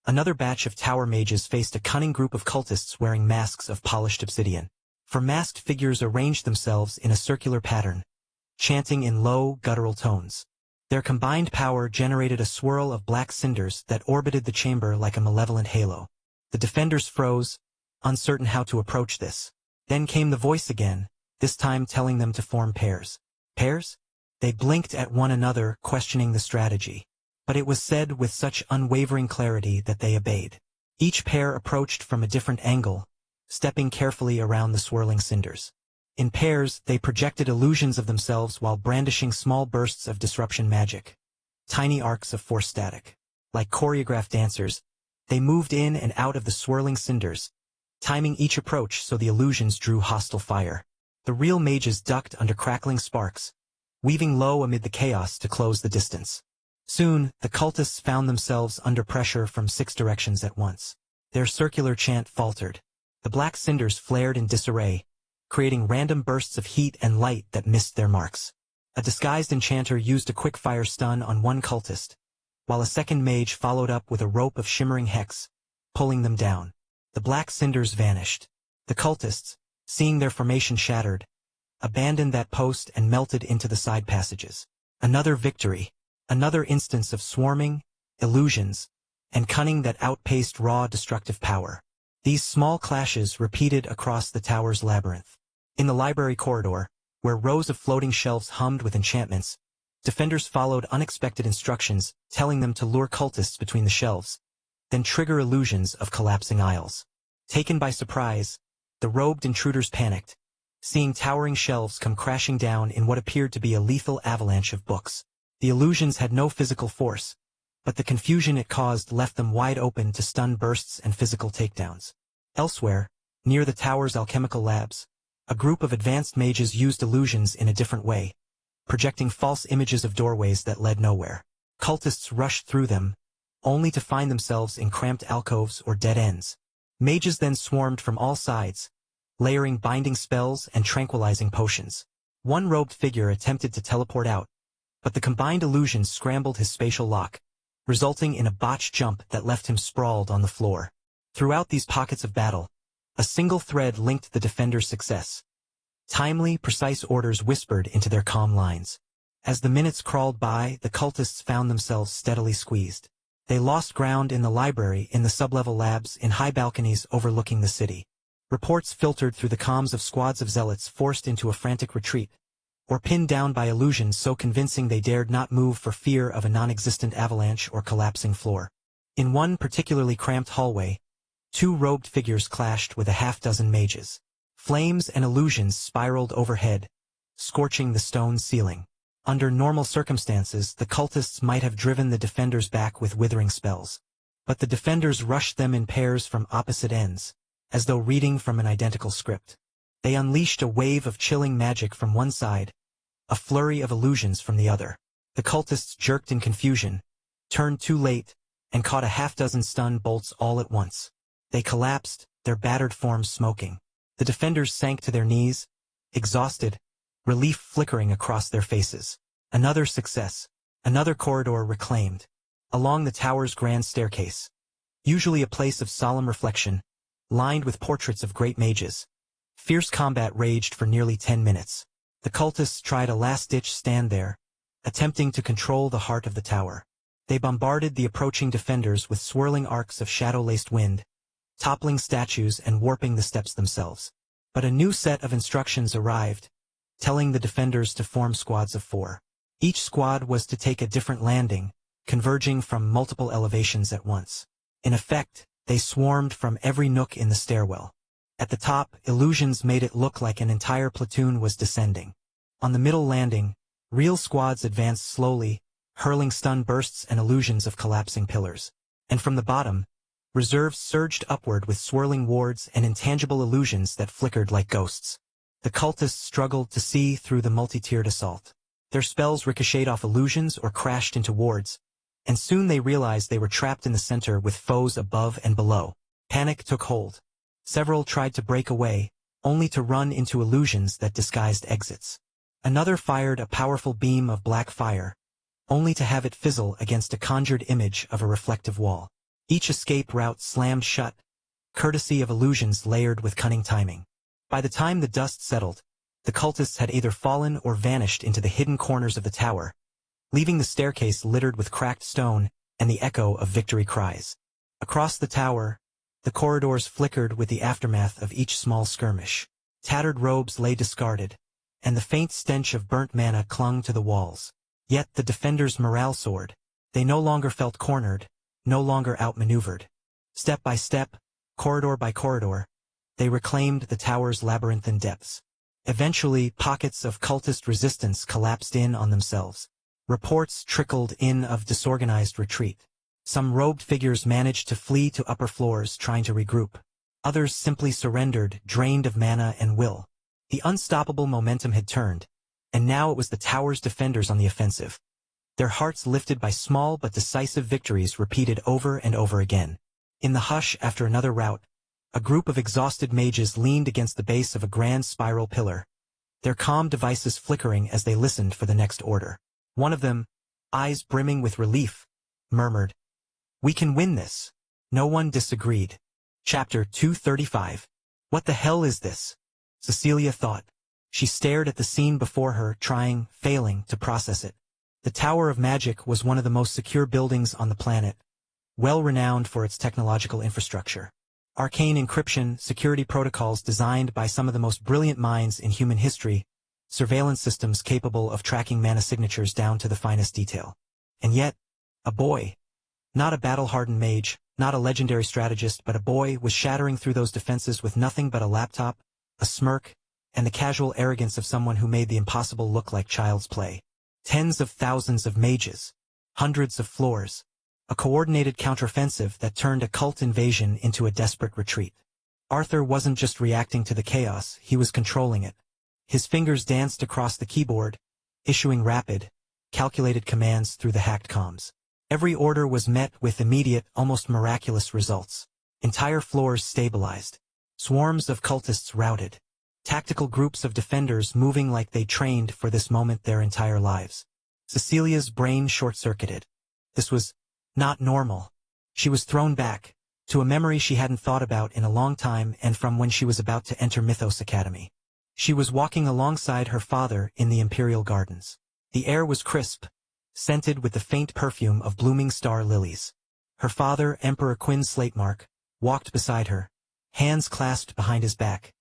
Speaker 1: another batch of tower mages faced a cunning group of cultists wearing masks of polished obsidian. For masked figures arranged themselves in a circular pattern, chanting in low, guttural tones. Their combined power generated a swirl of black cinders that orbited the chamber like a malevolent halo. The defenders froze, uncertain how to approach this. Then came the voice again, this time telling them to form pairs. Pairs? They blinked at one another, questioning the strategy. But it was said with such unwavering clarity that they obeyed. Each pair approached from a different angle, stepping carefully around the swirling cinders. In pairs, they projected illusions of themselves while brandishing small bursts of disruption magic. Tiny arcs of force static. Like choreographed dancers, they moved in and out of the swirling cinders, timing each approach so the illusions drew hostile fire. The real mages ducked under crackling sparks, weaving low amid the chaos to close the distance. Soon, the cultists found themselves under pressure from 6 directions at once. Their circular chant faltered. The black cinders flared in disarray, creating random bursts of heat and light that missed their marks. A disguised enchanter used a quick-fire stun on one cultist, while a second mage followed up with a rope of shimmering hex, pulling them down. The black cinders vanished. The cultists, seeing their formation shattered, abandoned that post and melted into the side passages. Another victory. Another instance of swarming, illusions, and cunning that outpaced raw destructive power. These small clashes repeated across the tower's labyrinth. In the library corridor, where rows of floating shelves hummed with enchantments, defenders followed unexpected instructions telling them to lure cultists between the shelves, then trigger illusions of collapsing aisles. Taken by surprise, the robed intruders panicked, seeing towering shelves come crashing down in what appeared to be a lethal avalanche of books. The illusions had no physical force, but the confusion it caused left them wide open to stun bursts and physical takedowns. Elsewhere, near the tower's alchemical labs, a group of advanced mages used illusions in a different way, projecting false images of doorways that led nowhere. Cultists rushed through them, only to find themselves in cramped alcoves or dead ends. Mages then swarmed from all sides, layering binding spells and tranquilizing potions. One robed figure attempted to teleport out, but the combined illusions scrambled his spatial lock, resulting in a botched jump that left him sprawled on the floor. Throughout these pockets of battle, a single thread linked the defenders' success. Timely, precise orders whispered into their calm lines. As the minutes crawled by, the cultists found themselves steadily squeezed. They lost ground in the library, in the sublevel labs, in high balconies overlooking the city. Reports filtered through the comms of squads of zealots forced into a frantic retreat, or pinned down by illusions so convincing they dared not move for fear of a non-existent avalanche or collapsing floor. In one particularly cramped hallway, 2 robed figures clashed with a half-dozen mages. Flames and illusions spiraled overhead, scorching the stone ceiling. Under normal circumstances, the cultists might have driven the defenders back with withering spells. But the defenders rushed them in pairs from opposite ends, as though reading from an identical script. They unleashed a wave of chilling magic from one side, a flurry of illusions from the other. The cultists jerked in confusion, turned too late, and caught a half-dozen stun bolts all at once. They collapsed, their battered forms smoking. The defenders sank to their knees, exhausted, relief flickering across their faces. Another success. Another corridor reclaimed. Along the tower's grand staircase, usually a place of solemn reflection, lined with portraits of great mages, fierce combat raged for nearly 10 minutes. The cultists tried a last-ditch stand there, attempting to control the heart of the tower. They bombarded the approaching defenders with swirling arcs of shadow-laced wind, toppling statues and warping the steps themselves. But a new set of instructions arrived, telling the defenders to form squads of 4. Each squad was to take a different landing, converging from multiple elevations at once. In effect, they swarmed from every nook in the stairwell. At the top, illusions made it look like an entire platoon was descending. On the middle landing, real squads advanced slowly, hurling stun bursts and illusions of collapsing pillars. And from the bottom, reserves surged upward with swirling wards and intangible illusions that flickered like ghosts. The cultists struggled to see through the multi-tiered assault. Their spells ricocheted off illusions or crashed into wards, and soon they realized they were trapped in the center with foes above and below. Panic took hold. Several tried to break away, only to run into illusions that disguised exits. Another fired a powerful beam of black fire, only to have it fizzle against a conjured image of a reflective wall. Each escape route slammed shut, courtesy of illusions layered with cunning timing. By the time the dust settled, the cultists had either fallen or vanished into the hidden corners of the tower, leaving the staircase littered with cracked stone and the echo of victory cries. Across the tower, the corridors flickered with the aftermath of each small skirmish. Tattered robes lay discarded, and the faint stench of burnt mana clung to the walls. Yet the defenders' morale soared. They no longer felt cornered, no longer outmaneuvered. Step by step, corridor by corridor, they reclaimed the tower's labyrinthine depths. Eventually, pockets of cultist resistance collapsed in on themselves. Reports trickled in of disorganized retreat. Some robed figures managed to flee to upper floors trying to regroup. Others simply surrendered, drained of mana and will. The unstoppable momentum had turned, and now it was the tower's defenders on the offensive. Their hearts lifted by small but decisive victories repeated over and over again. In the hush after another rout, a group of exhausted mages leaned against the base of a grand spiral pillar, their calm devices flickering as they listened for the next order. One of them, eyes brimming with relief, murmured, "We can win this." No one disagreed. Chapter 235. What the hell is this? Cecilia thought. She stared at the scene before her, failing to process it. The Tower of Magic was one of the most secure buildings on the planet, well renowned for its technological infrastructure. Arcane encryption, security protocols designed by some of the most brilliant minds in human history, surveillance systems capable of tracking mana signatures down to the finest detail. And yet, a boy, not a battle-hardened mage, not a legendary strategist, but a boy was shattering through those defenses with nothing but a laptop, a smirk, and the casual arrogance of someone who made the impossible look like child's play. Tens of thousands of mages, hundreds of floors, a coordinated counteroffensive that turned a cult invasion into a desperate retreat. Arthur wasn't just reacting to the chaos, he was controlling it. His fingers danced across the keyboard, issuing rapid, calculated commands through the hacked comms. Every order was met with immediate, almost miraculous results. Entire floors stabilized. Swarms of cultists routed. Tactical groups of defenders moving like they trained for this moment their entire lives. Cecilia's brain short-circuited. This was not normal. She was thrown back, to a memory she hadn't thought about in a long time and from when she was about to enter Mythos Academy. She was walking alongside her father in the Imperial Gardens. The air was crisp, scented with the faint perfume of blooming star lilies. Her father, Emperor Quinn Slatemark, walked beside her, hands clasped behind his back.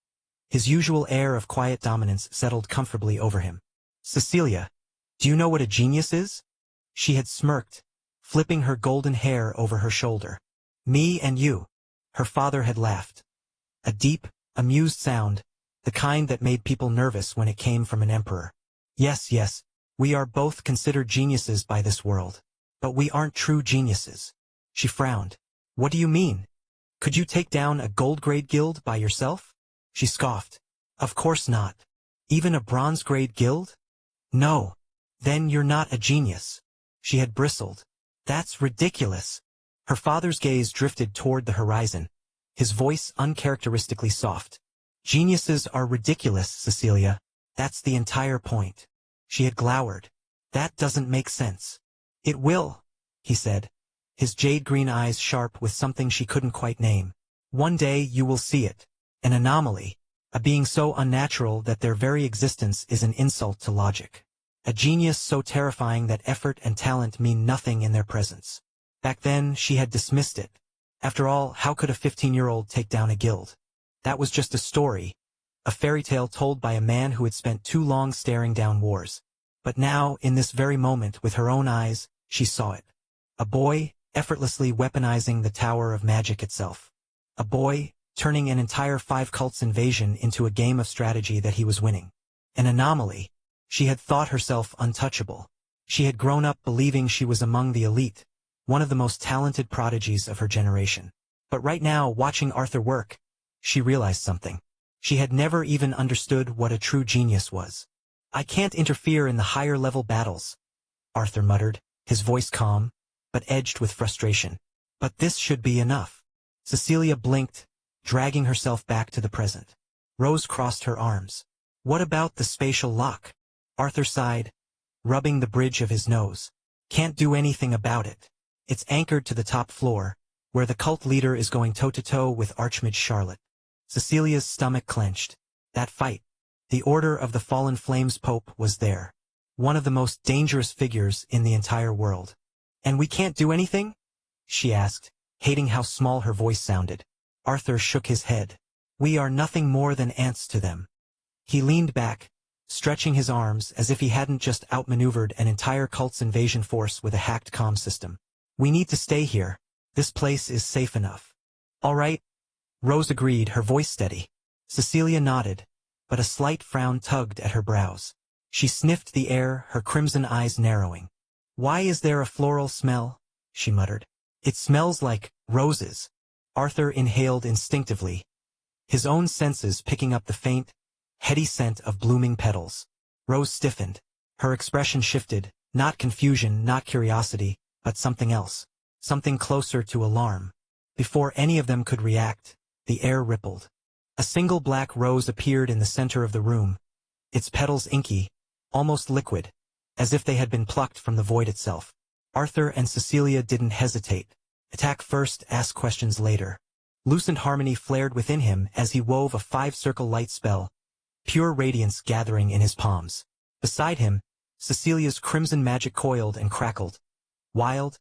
Speaker 1: His usual air of quiet dominance settled comfortably over him. "Cecilia, do you know what a genius is?" She had smirked, flipping her golden hair over her shoulder. "Me and you." Her father had laughed. A deep, amused sound, the kind that made people nervous when it came from an emperor. Yes, we are both considered geniuses by this world. But we aren't true geniuses." She frowned. "What do you mean? Could you take down a gold-grade guild by yourself?" She scoffed. "Of course not. Even a bronze-grade guild? No. Then you're not a genius. She had bristled. That's ridiculous. Her father's gaze drifted toward the horizon, his voice uncharacteristically soft. Geniuses are ridiculous, Cecilia. That's the entire point. She had glowered. That doesn't make sense. It will, he said, his jade-green eyes sharp with something she couldn't quite name. One day you will see it. An anomaly. A being so unnatural that their very existence is an insult to logic. A genius so terrifying that effort and talent mean nothing in their presence. Back then, she had dismissed it. After all, how could a 15-year-old take down a guild? That was just a story, a fairy tale told by a man who had spent too long staring down wars. But now, in this very moment, with her own eyes, she saw it. A boy, effortlessly weaponizing the Tower of Magic itself. A boy, turning an entire 5 cults invasion into a game of strategy that he was winning. An anomaly. She had thought herself untouchable. She had grown up believing she was among the elite, one of the most talented prodigies of her generation. But right now, watching Arthur work, she realized something. She had never even understood what a true genius was. I can't interfere in the higher-level battles, Arthur muttered, his voice calm, but edged with frustration. But this should be enough. Cecilia blinked, dragging herself back to the present. Rose crossed her arms. What about the spatial lock? Arthur sighed, rubbing the bridge of his nose. Can't do anything about it. It's anchored to the top floor, where the cult leader is going toe-to-toe with Archmage Charlotte. Cecilia's stomach clenched. That fight. The Order of the Fallen Flames Pope was there. One of the most dangerous figures in the entire world. And we can't do anything? She asked, hating how small her voice sounded. Arthur shook his head. We are nothing more than ants to them. He leaned back, stretching his arms as if he hadn't just outmaneuvered an entire cult's invasion force with a hacked comm system. We need to stay here. This place is safe enough. All right. Rose agreed, her voice steady. Cecilia nodded, but a slight frown tugged at her brows. She sniffed the air, her crimson eyes narrowing. Why is there a floral smell? She muttered. It smells like roses. Arthur inhaled instinctively, his own senses picking up the faint, heady scent of blooming petals. Rose stiffened. Her expression shifted, not confusion, not curiosity, but something else. Something closer to alarm. Before any of them could react, the air rippled. A single black rose appeared in the center of the room, its petals inky, almost liquid, as if they had been plucked from the void itself. Arthur and Cecilia didn't hesitate. Attack first, ask questions later. Lucent harmony flared within him as he wove a 5-circle light spell, pure radiance gathering in his palms. Beside him, Cecilia's crimson magic coiled and crackled. Wild,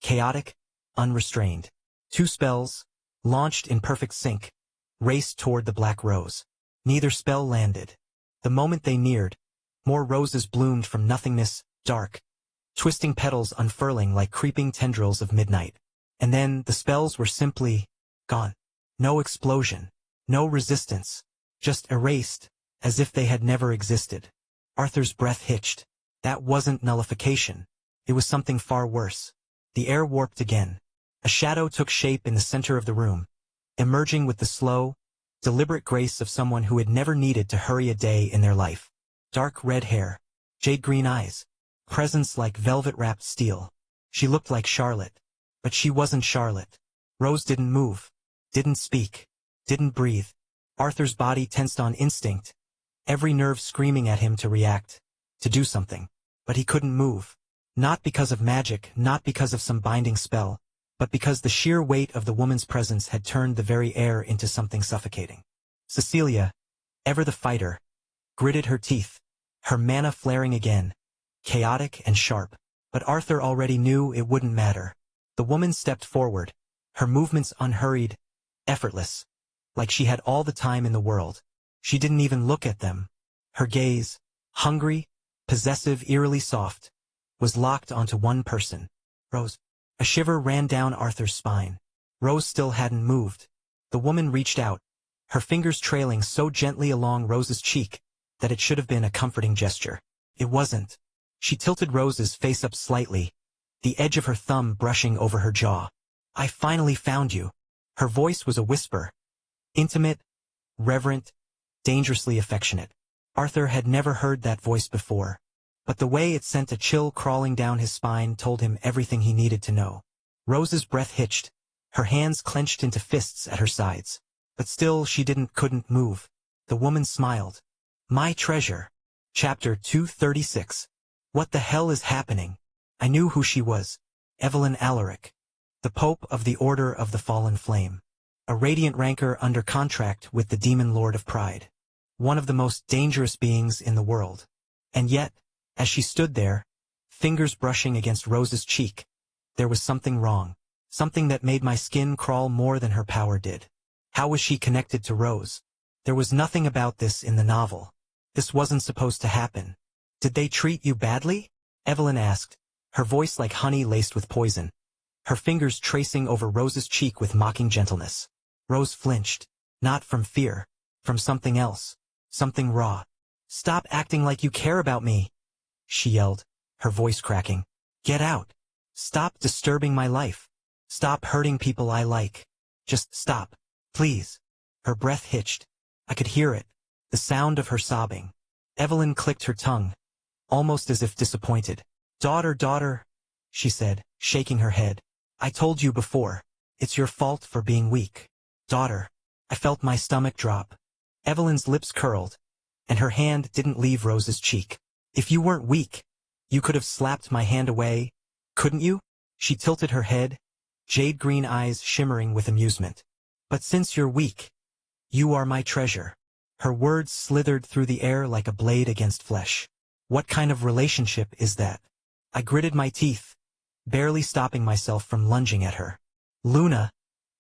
Speaker 1: chaotic, unrestrained. 2 spells, launched in perfect sync, raced toward the black rose. Neither spell landed. The moment they neared, more roses bloomed from nothingness, dark, twisting petals unfurling like creeping tendrils of midnight. And then the spells were simply gone. No explosion, no resistance, just erased, as if they had never existed. Arthur's breath hitched. That wasn't nullification. It was something far worse. The air warped again. A shadow took shape in the center of the room, emerging with the slow, deliberate grace of someone who had never needed to hurry a day in their life. Dark red hair, jade-green eyes, presence like velvet-wrapped steel. She looked like Charlotte. But she wasn't Charlotte. Rose didn't move, didn't speak, didn't breathe. Arthur's body tensed on instinct, every nerve screaming at him to react, to do something. But he couldn't move. Not because of magic, not because of some binding spell, but because the sheer weight of the woman's presence had turned the very air into something suffocating. Cecilia, ever the fighter, gritted her teeth, her mana flaring again, chaotic and sharp. But Arthur already knew it wouldn't matter. The woman stepped forward, her movements unhurried, effortless, like she had all the time in the world. She didn't even look at them. Her gaze, hungry, possessive, eerily soft, was locked onto one person. Rose. A shiver ran down Arthur's spine. Rose still hadn't moved. The woman reached out, her fingers trailing so gently along Rose's cheek that it should have been a comforting gesture. It wasn't. She tilted Rose's face up slightly, the edge of her thumb brushing over her jaw. I finally found you. Her voice was a whisper. Intimate, reverent, dangerously affectionate. Arthur had never heard that voice before. but the way it sent a chill crawling down his spine told him everything he needed to know. Rose's breath hitched, her hands clenched into fists at her sides. But still she couldn't move. The woman smiled. My treasure. Chapter 236. What the hell is happening? I knew who she was. Evelyn Alaric. The Pope of the Order of the Fallen Flame. A radiant ranker under contract with the Demon Lord of Pride. One of the most dangerous beings in the world. And yet, as she stood there, fingers brushing against Rose's cheek, there was something wrong. Something that made my skin crawl more than her power did. How was she connected to Rose? There was nothing about this in the novel. This wasn't supposed to happen. Did they treat you badly? Evelyn asked, her voice like honey laced with poison, her fingers tracing over Rose's cheek with mocking gentleness. Rose flinched, not from fear, from something else, something raw. Stop acting like you care about me, she yelled, her voice cracking. Get out. Stop disturbing my life. Stop hurting people I like. Just stop, please. Her breath hitched. I could hear it, the sound of her sobbing. Evelyn clicked her tongue, almost as if disappointed. Daughter, she said, shaking her head. I told you before, it's your fault for being weak. Daughter. I felt my stomach drop. Evelyn's lips curled, and her hand didn't leave Rose's cheek. If you weren't weak, you could have slapped my hand away, couldn't you? She tilted her head, jade-green eyes shimmering with amusement. But since you're weak, you are my treasure. Her words slithered through the air like a blade against flesh. What kind of relationship is that? I gritted my teeth, barely stopping myself from lunging at her. Luna,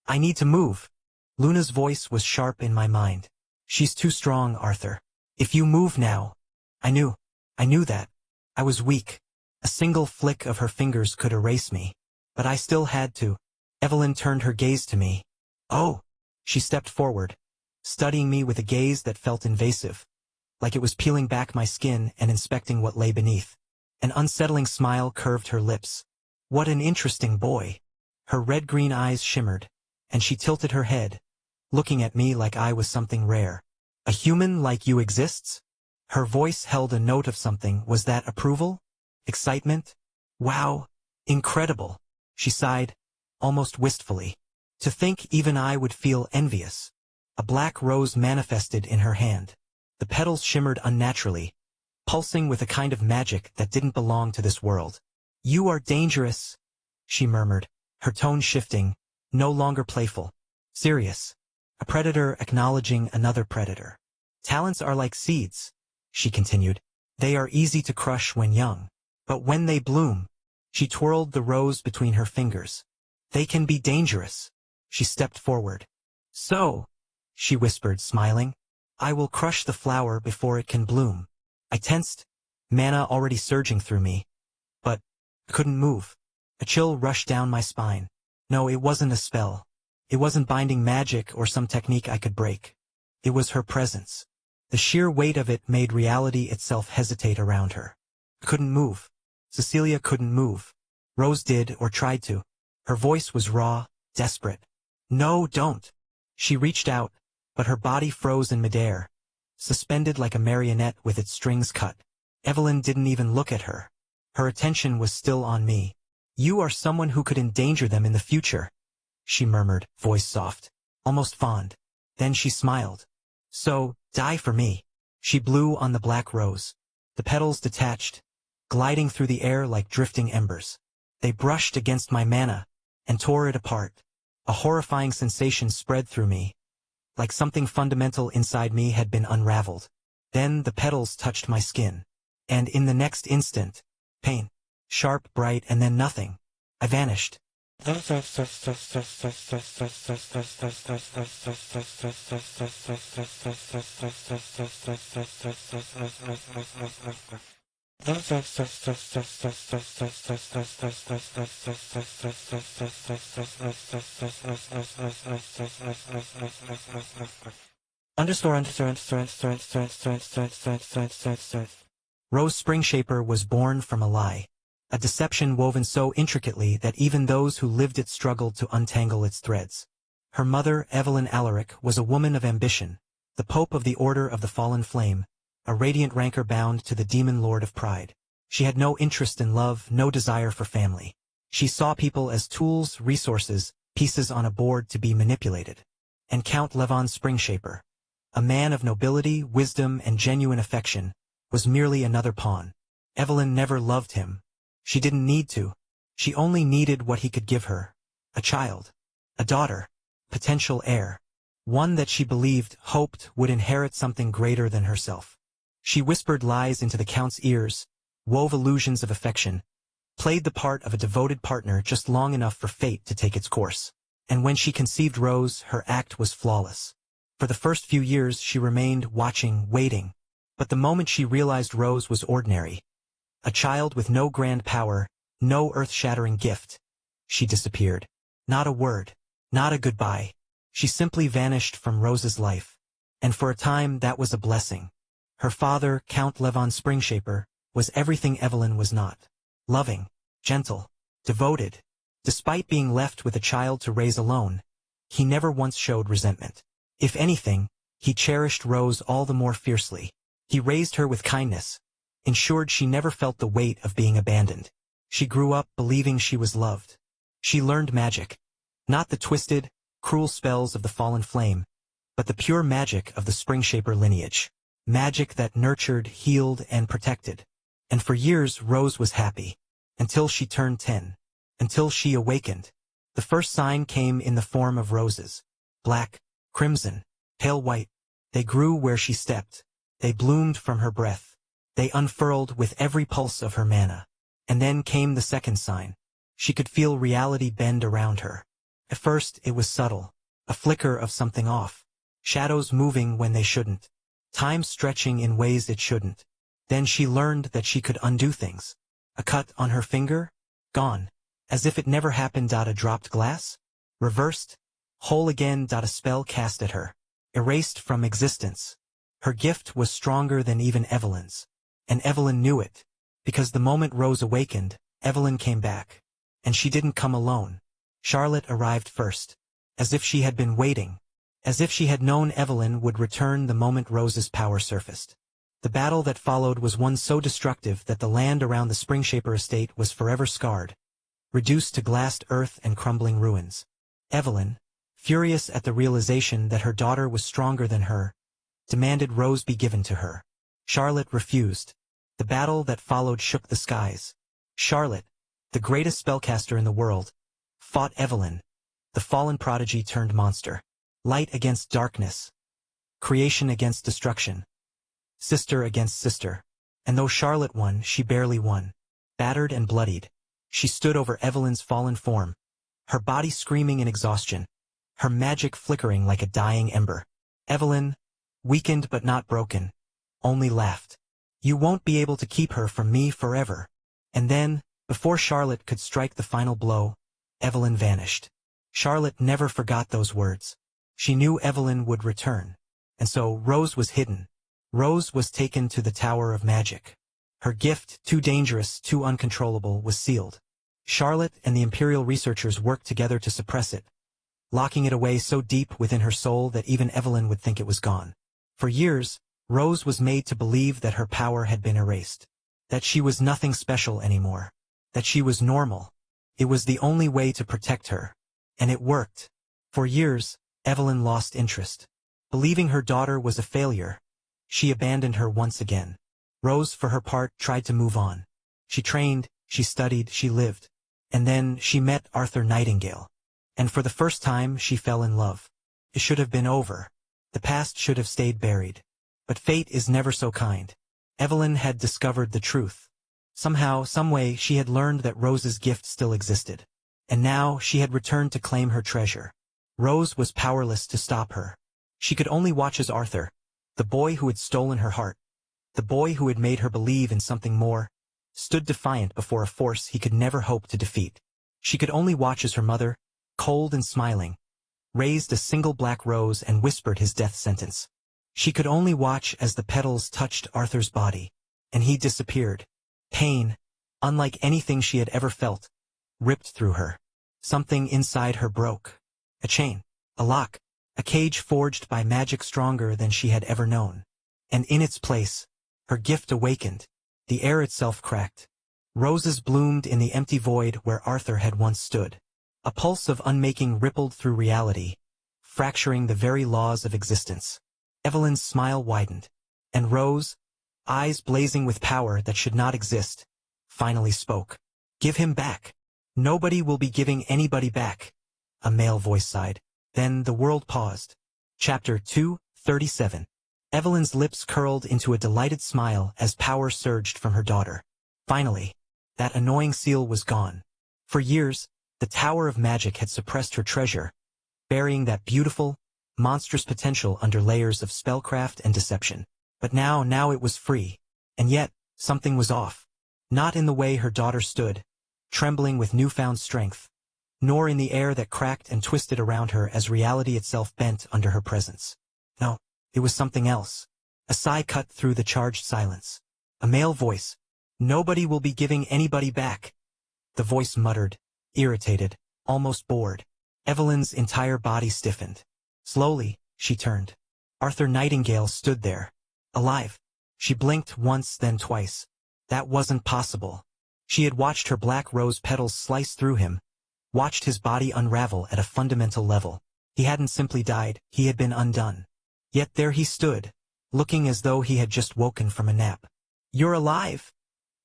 Speaker 1: I need to move. Luna's voice was sharp in my mind. She's too strong, Arthur. If you move now. I knew that. I was weak. A single flick of her fingers could erase me. But I still had to. Evelyn turned her gaze to me. Oh! She stepped forward, studying me with a gaze that felt invasive, like it was peeling back my skin and inspecting what lay beneath. An unsettling smile curved her lips. What an interesting boy. Her red-green eyes shimmered, and she tilted her head, looking at me like I was something rare. A human like you exists? Her voice held a note of something. Was that approval? Excitement? Wow! Incredible! She sighed, almost wistfully. To think even I would feel envious. A black rose manifested in her hand. The petals shimmered unnaturally, pulsing with a kind of magic that didn't belong to this world. You are dangerous, she murmured, her tone shifting, no longer playful. Serious. A predator acknowledging another predator. Talents are like seeds, she continued. They are easy to crush when young. But when they bloom, she twirled the rose between her fingers. They can be dangerous. She stepped forward. So, she whispered, smiling, I will crush the flower before it can bloom. I tensed, mana already surging through me. But, couldn't move. A chill rushed down my spine. No, it wasn't a spell. It wasn't binding magic or some technique I could break. It was her presence. The sheer weight of it made reality itself hesitate around her. Couldn't move. Cecilia couldn't move. Rose did, or tried to. Her voice was raw, desperate. No, don't. She reached out, but her body froze in midair, suspended like a marionette with its strings cut. Evelyn didn't even look at her. Her attention was still on me. You are someone who could endanger them in the future, she murmured, voice soft, almost fond. Then she smiled. So, die for me. She blew on the black rose. The petals detached, gliding through the air like drifting embers. They brushed against my mana, and tore it apart. A horrifying sensation spread through me, like something fundamental inside me had been unraveled. Then the petals touched my skin. And in the next instant, pain. Sharp, bright, and then nothing. I vanished. Rose Springshaper was born from a lie. A deception woven so intricately that even those who lived it struggled to untangle its threads. Her mother, Evelyn Alaric, was a woman of ambition, the Pope of the Order of the Fallen Flame, a radiant ranker bound to the Demon Lord of Pride. She had no interest in love, no desire for family. She saw people as tools, resources, pieces on a board to be manipulated. And Count Levon Springshaper, a man of nobility, wisdom, and genuine affection, was merely another pawn. Evelyn never loved him. She didn't need to. She only needed what he could give her. A child. A daughter. Potential heir. One that she believed, hoped, would inherit something greater than herself. She whispered lies into the Count's ears, wove illusions of affection, played the part of a devoted partner just long enough for fate to take its course. And when she conceived Rose, her act was flawless. For the first few years she remained watching, waiting. But the moment she realized Rose was ordinary, a child with no grand power, no earth-shattering gift, she disappeared. Not a word, not a goodbye. She simply vanished from Rose's life. And for a time that was a blessing. Her father, Count Levon Springshaper, was everything Evelyn was not. Loving, gentle, devoted. Despite being left with a child to raise alone, he never once showed resentment. If anything, he cherished Rose all the more fiercely. He raised her with kindness, ensured she never felt the weight of being abandoned. She grew up believing she was loved. She learned magic. Not the twisted, cruel spells of the fallen flame, but the pure magic of the Springshaper lineage. Magic that nurtured, healed, and protected. And for years Rose was happy. Until she turned 10. Until she awakened. The first sign came in the form of roses. Black, crimson, pale white. They grew where she stepped. They bloomed from her breath. They unfurled with every pulse of her mana. And then came the second sign. She could feel reality bend around her. At first it was subtle. A flicker of something off. Shadows moving when they shouldn't. Time stretching in ways it shouldn't. Then she learned that she could undo things. A cut on her finger? Gone. As if it never happened. A dropped glass? Reversed. Whole again. A spell cast at her. Erased from existence. Her gift was stronger than even Evelyn's. And Evelyn knew it. Because the moment Rose awakened, Evelyn came back. And she didn't come alone. Charlotte arrived first. As if she had been waiting. As if she had known Evelyn would return the moment Rose's power surfaced. The battle that followed was one so destructive that the land around the Springshaper estate was forever scarred, reduced to glassed earth and crumbling ruins. Evelyn, furious at the realization that her daughter was stronger than her, demanded Rose be given to her. Charlotte refused. The battle that followed shook the skies. Charlotte, the greatest spellcaster in the world, fought Evelyn, the fallen prodigy turned monster. Light against darkness. Creation against destruction. Sister against sister. And though Charlotte won, she barely won. Battered and bloodied, she stood over Evelyn's fallen form, her body screaming in exhaustion, her magic flickering like a dying ember. Evelyn, weakened but not broken, only laughed. You won't be able to keep her from me forever. And then, before Charlotte could strike the final blow, Evelyn vanished. Charlotte never forgot those words. She knew Evelyn would return. And so Rose was hidden. Rose was taken to the Tower of Magic. Her gift, too dangerous, too uncontrollable, was sealed. Charlotte and the Imperial researchers worked together to suppress it, locking it away so deep within her soul that even Evelyn would think it was gone. For years, Rose was made to believe that her power had been erased, that she was nothing special anymore, that she was normal. It was the only way to protect her. And it worked. For years, Evelyn lost interest. Believing her daughter was a failure, she abandoned her once again. Rose, for her part, tried to move on. She trained, she studied, she lived. And then she met Arthur Nightingale. And for the first time she fell in love. It should have been over. The past should have stayed buried. But fate is never so kind. Evelyn had discovered the truth. Somehow, someway, she had learned that Rose's gift still existed. And now she had returned to claim her treasure. Rose was powerless to stop her. She could only watch as Arthur, the boy who had stolen her heart, the boy who had made her believe in something more, stood defiant before a force he could never hope to defeat. She could only watch as her mother, cold and smiling, raised a single black rose and whispered his death sentence. She could only watch as the petals touched Arthur's body, and he disappeared. Pain, unlike anything she had ever felt, ripped through her. Something inside her broke. A chain, a lock, a cage forged by magic stronger than she had ever known. And in its place, her gift awakened. The air itself cracked. Roses bloomed in the empty void where Arthur had once stood. A pulse of unmaking rippled through reality, fracturing the very laws of existence. Evelyn's smile widened, and Rose, eyes blazing with power that should not exist, finally spoke. "Give him back." "Nobody will be giving anybody back," a male voice sighed. Then the world paused. Chapter 2:37. Evelyn's lips curled into a delighted smile as power surged from her daughter. Finally, that annoying seal was gone. For years, the Tower of Magic had suppressed her treasure, burying that beautiful, monstrous potential under layers of spellcraft and deception. But now it was free. And yet, something was off. Not in the way her daughter stood, trembling with newfound strength, nor in the air that cracked and twisted around her as reality itself bent under her presence. No, it was something else. A sigh cut through the charged silence. A male voice. "Nobody will be giving anybody back." The voice muttered, irritated, almost bored. Evelyn's entire body stiffened. Slowly, she turned. Arthur Nightingale stood there. Alive. She blinked once, then twice. That wasn't possible. She had watched her black rose petals slice through him, watched his body unravel at a fundamental level. He hadn't simply died, he had been undone. Yet there he stood, looking as though he had just woken from a nap. "You're alive,"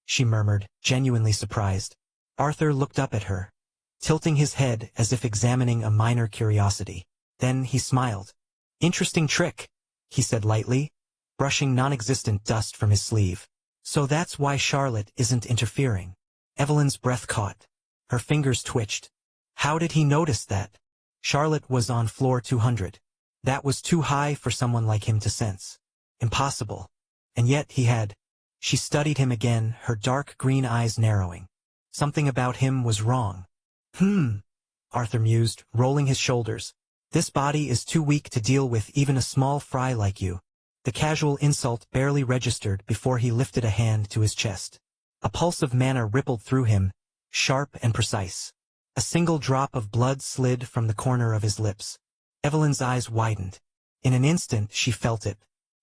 Speaker 1: she murmured, genuinely surprised. Arthur looked up at her, tilting his head as if examining a minor curiosity. Then he smiled. "Interesting trick," he said lightly, brushing non-existent dust from his sleeve. "So that's why Charlotte isn't interfering." Evelyn's breath caught. Her fingers twitched. How did he notice that? Charlotte was on floor 200. That was too high for someone like him to sense. Impossible. And yet he had. She studied him again, her dark green eyes narrowing. Something about him was wrong. Arthur mused, rolling his shoulders. "This body is too weak to deal with even a small fry like you." The casual insult barely registered before he lifted a hand to his chest. A pulse of mana rippled through him, sharp and precise. A single drop of blood slid from the corner of his lips. Evelyn's eyes widened. In an instant she felt it.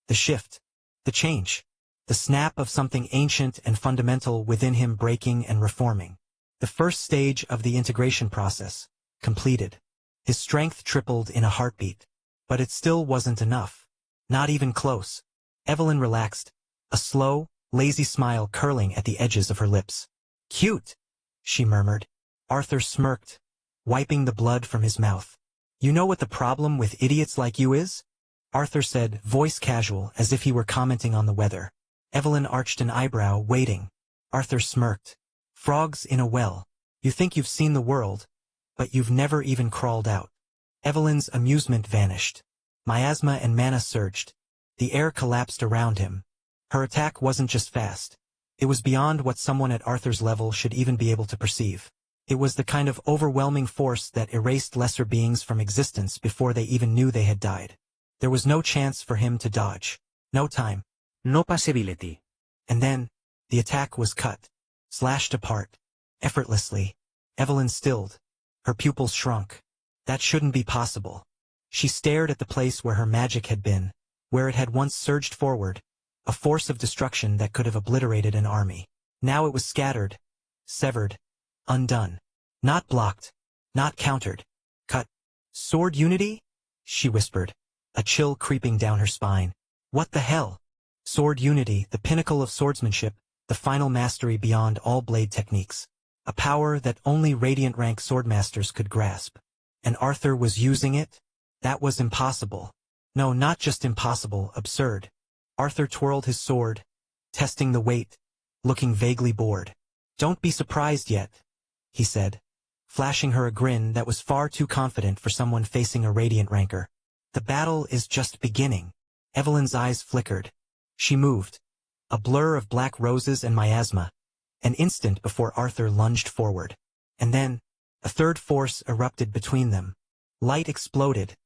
Speaker 1: The shift. The change. The snap of something ancient and fundamental within him breaking and reforming. The first stage of the integration process, completed. His strength tripled in a heartbeat. But it still wasn't enough. Not even close. Evelyn relaxed, a slow, lazy smile curling at the edges of her lips. "Cute," she murmured. Arthur smirked, wiping the blood from his mouth. "You know what the problem with idiots like you is?" Arthur said, voice casual, as if he were commenting on the weather. Evelyn arched an eyebrow, waiting. Arthur smirked. "Frogs in a well. You think you've seen the world, but you've never even crawled out." Evelyn's amusement vanished. Miasma and mana surged. The air collapsed around him. Her attack wasn't just fast. It was beyond what someone at Arthur's level should even be able to perceive. It was the kind of overwhelming force that erased lesser beings from existence before they even knew they had died. There was no chance for him to dodge. No time. No possibility. And then, the attack was cut. Slashed apart. Effortlessly. Evelyn stilled. Her pupils shrunk. That shouldn't be possible. She stared at the place where her magic had been, where it had once surged forward, a force of destruction that could have obliterated an army. Now it was scattered, severed, undone. Not blocked, not countered. Cut. "Sword unity?" she whispered, a chill creeping down her spine. "What the hell?" Sword unity, the pinnacle of swordsmanship, the final mastery beyond all blade techniques. A power that only Radiant rank swordmasters could grasp. And Arthur was using it? That was impossible. No, not just impossible, absurd. Arthur twirled his sword, testing the weight, looking vaguely bored. "Don't be surprised yet," he said, flashing her a grin that was far too confident for someone facing a Radiant ranker. "The battle is just beginning." Evelyn's eyes flickered. She moved, a blur of black roses and miasma, an instant before Arthur lunged forward. And then, a third force erupted between them. Light exploded,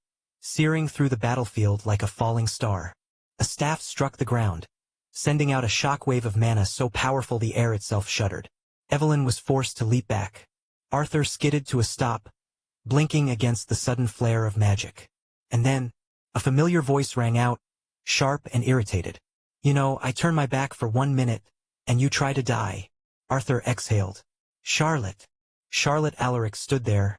Speaker 1: searing through the battlefield like a falling star. A staff struck the ground, sending out a shockwave of mana so powerful the air itself shuddered. Evelyn was forced to leap back. Arthur skidded to a stop, blinking against the sudden flare of magic. And then, a familiar voice rang out, sharp and irritated. "You know, I turned my back for 1 minute, And you try to die. Arthur exhaled. Charlotte. Charlotte Alaric stood there,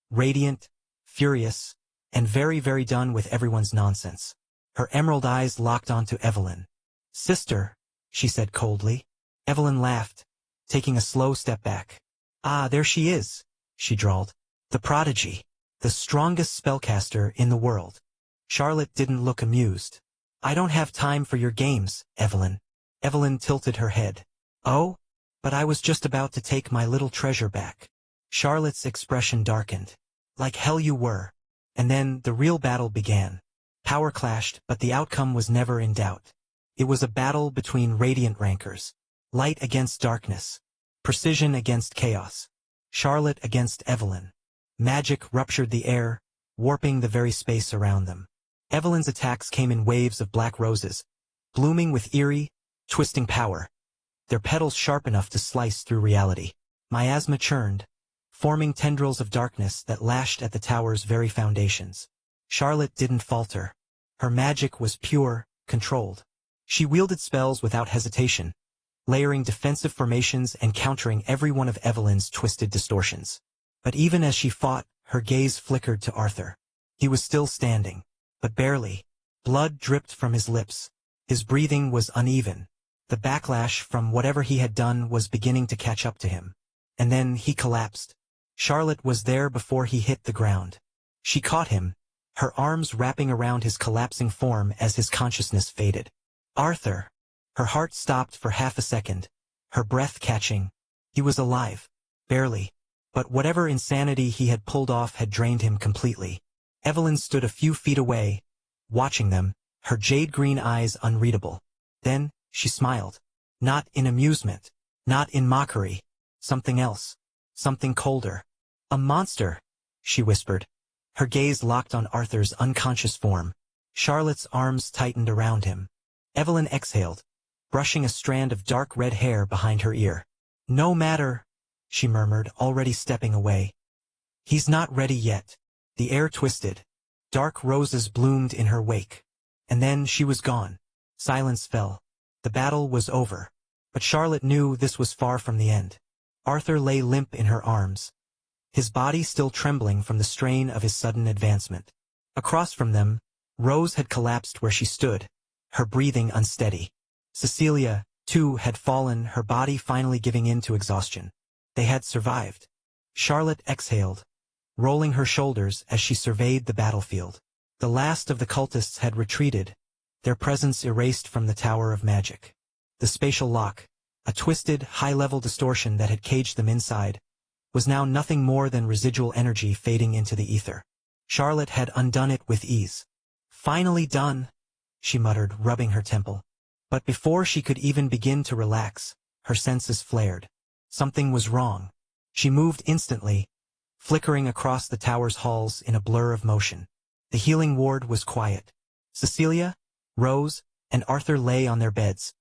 Speaker 1: radiant, furious, and very, very done with everyone's nonsense. Her emerald eyes locked onto Evelyn. Sister, she said coldly. Evelyn laughed, taking a slow step back. Ah, there she is, she drawled. The prodigy. The strongest spellcaster in the world. Charlotte didn't look amused. I don't have time for your games, Evelyn. Evelyn tilted her head. Oh? But I was just about to take my little treasure back. Charlotte's expression darkened. Like hell you were. And then the real battle began. Power clashed, but the outcome was never in doubt. It was a battle between radiant rankers. Light against darkness. Precision against chaos. Charlotte against Evelyn. Magic ruptured the air, warping the very space around them. Evelyn's attacks came in waves of black roses, blooming with eerie, twisting power. Their petals sharp enough to slice through reality. Miasma churned, forming tendrils of darkness that lashed at the tower's very foundations. Charlotte didn't falter. Her magic was pure, controlled. She wielded spells without hesitation, layering defensive formations and countering every one of Evelyn's twisted distortions. But even as she fought, her gaze flickered to Arthur. He was still standing, but barely. Blood dripped from his lips. His breathing was uneven. The backlash from whatever he had done was beginning to catch up to him. And then he collapsed. Charlotte was there before he hit the ground. She caught him, her arms wrapping around his collapsing form as his consciousness faded. Arthur! Her heart stopped for half a second, her breath catching. He was alive. Barely. But whatever insanity he had pulled off had drained him completely. Evelyn stood a few feet away, watching them, her jade-green eyes unreadable. Then, she smiled. Not in amusement. Not in mockery. Something else. Something colder. A monster, she whispered. Her gaze locked on Arthur's unconscious form. Charlotte's arms tightened around him. Evelyn exhaled, brushing a strand of dark red hair behind her ear. No matter, she murmured, already stepping away. He's not ready yet. The air twisted. Dark roses bloomed in her wake. And then she was gone. Silence fell. The battle was over. But Charlotte knew this was far from the end. Arthur lay limp in her arms, his body still trembling from the strain of his sudden advancement. Across from them, Rose had collapsed where she stood, her breathing unsteady. Cecilia, too, had fallen, her body finally giving in to exhaustion. They had survived. Charlotte exhaled, rolling her shoulders as she surveyed the battlefield. The last of the cultists had retreated, their presence erased from the Tower of Magic. The spatial lock, a twisted, high-level distortion that had caged them inside, was now nothing more than residual energy fading into the ether. Charlotte had undone it with ease. Finally done, she muttered, rubbing her temple. But before she could even begin to relax, her senses flared. Something was wrong. She moved instantly, flickering across the tower's halls in a blur of motion. The healing ward was quiet. Cecilia, Rose, and Arthur lay on their beds,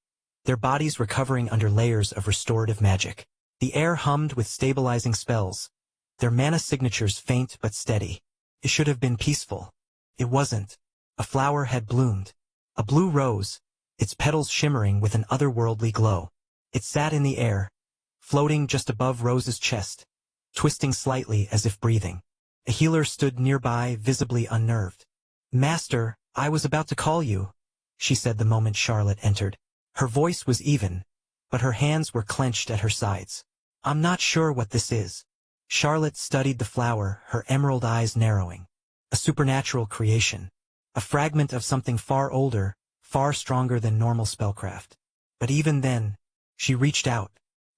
Speaker 1: their bodies recovering under layers of restorative magic. The air hummed with stabilizing spells, their mana signatures faint but steady. It should have been peaceful. It wasn't. A flower had bloomed. A blue rose, its petals shimmering with an otherworldly glow. It sat in the air, floating just above Rose's chest, twisting slightly as if breathing. A healer stood nearby, visibly unnerved. "Master, I was about to call you," she said the moment Charlotte entered. Her voice was even, but her hands were clenched at her sides. "I'm not sure what this is." Charlotte studied the flower, her emerald eyes narrowing. A supernatural creation. A fragment of something far older, far stronger than normal spellcraft. But even then, she reached out.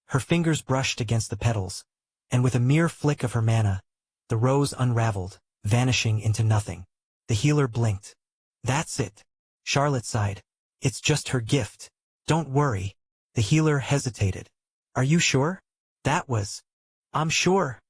Speaker 1: Her fingers brushed against the petals, and with a mere flick of her mana, the rose unraveled, vanishing into nothing. The healer blinked. "That's it." Charlotte sighed. "It's just her gift. Don't worry." The healer hesitated. "Are you sure?" "That was." "I'm sure,"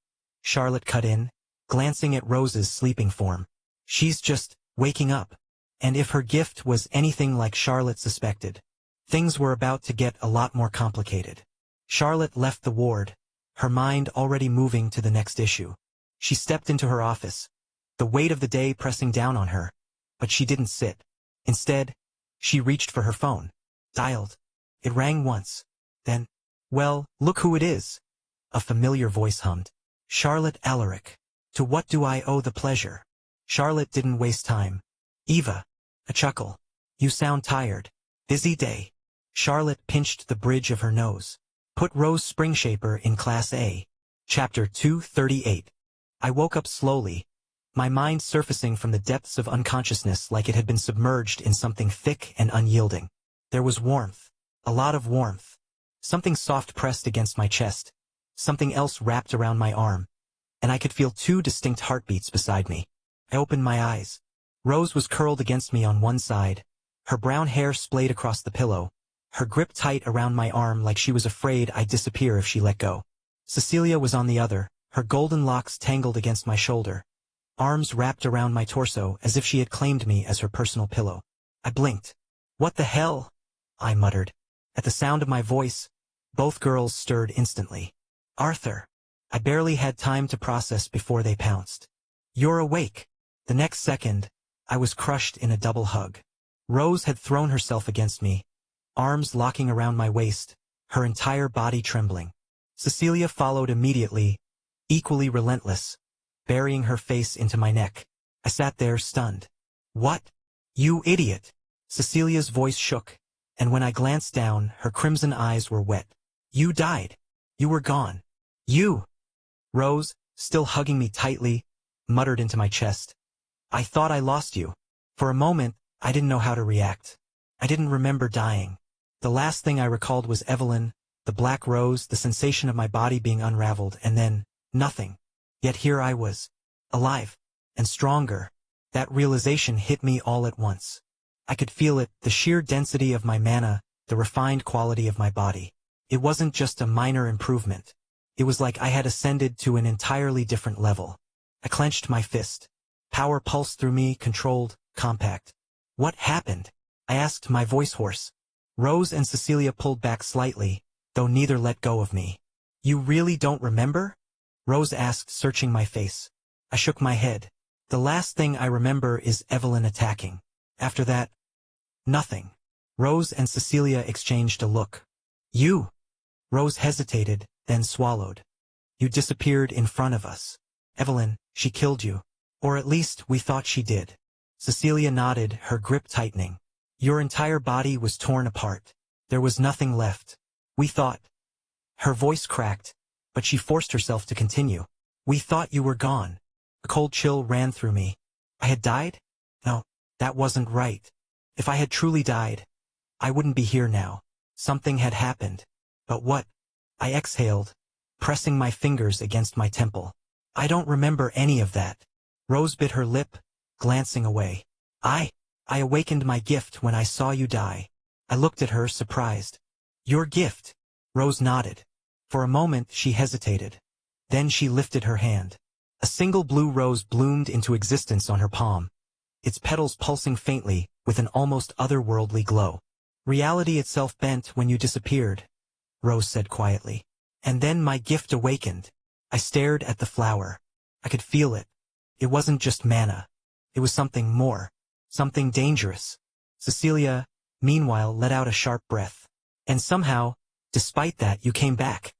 Speaker 1: Charlotte cut in, glancing at Rose's sleeping form. "She's just waking up." And if her gift was anything like Charlotte suspected, things were about to get a lot more complicated. Charlotte left the ward, her mind already moving to the next issue. She stepped into her office, the weight of the day pressing down on her, but she didn't sit. Instead, she reached for her phone. Dialed. It rang once. Then, well, look who it is. A familiar voice hummed. Charlotte Alaric. To what do I owe the pleasure? Charlotte didn't waste time. Eva. A chuckle. You sound tired. Busy day. Charlotte pinched the bridge of her nose. Put Rose Springshaper in Class A. Chapter 238. I woke up slowly, my mind surfacing from the depths of unconsciousness like it had been submerged in something thick and unyielding. There was warmth. A lot of warmth. Something soft pressed against my chest. Something else wrapped around my arm. And I could feel two distinct heartbeats beside me. I opened my eyes. Rose was curled against me on one side, her brown hair splayed across the pillow, her grip tight around my arm like she was afraid I'd disappear if she let go. Cecilia was on the other, her golden locks tangled against my shoulder, arms wrapped around my torso as if she had claimed me as her personal pillow. I blinked. What the hell? I muttered. At the sound of my voice, both girls stirred instantly. Arthur. I barely had time to process before they pounced. You're awake. The next second, I was crushed in a double hug. Rose had thrown herself against me, arms locking around my waist, her entire body trembling. Cecilia followed immediately, equally relentless, burying her face into my neck. I sat there stunned. What? You idiot! Cecilia's voice shook, and when I glanced down, her crimson eyes were wet. You died. You were gone. You! Rose, still hugging me tightly, muttered into my chest. I thought I lost you. For a moment, I didn't know how to react. I didn't remember dying. The last thing I recalled was Evelyn, the black rose, the sensation of my body being unraveled, and then, nothing. Yet here I was, alive, and stronger. That realization hit me all at once. I could feel it, the sheer density of my mana, the refined quality of my body. It wasn't just a minor improvement. It was like I had ascended to an entirely different level. I clenched my fist. Power pulsed through me, controlled, compact. What happened? I asked, my voice hoarse. Rose and Cecilia pulled back slightly, though neither let go of me. You really don't remember? Rose asked, searching my face. I shook my head. The last thing I remember is Evelyn attacking. After that, nothing. Rose and Cecilia exchanged a look. You! Rose hesitated, then swallowed. You disappeared in front of us. Evelyn, she killed you. Or at least we thought she did. Cecilia nodded, her grip tightening. Your entire body was torn apart. There was nothing left. We thought. Her voice cracked, but she forced herself to continue. We thought you were gone. A cold chill ran through me. I had died? No, that wasn't right. If I had truly died, I wouldn't be here now. Something had happened. But what? I exhaled, pressing my fingers against my temple. I don't remember any of that. Rose bit her lip, glancing away. I awakened my gift when I saw you die. I looked at her, surprised. Your gift? Rose nodded. For a moment she hesitated. Then she lifted her hand. A single blue rose bloomed into existence on her palm, its petals pulsing faintly, with an almost otherworldly glow. Reality itself bent when you disappeared, Rose said quietly. And then my gift awakened. I stared at the flower. I could feel it. It wasn't just mana. It was something more. Something dangerous. Cecilia, meanwhile, let out a sharp breath. And somehow, despite that, you came back.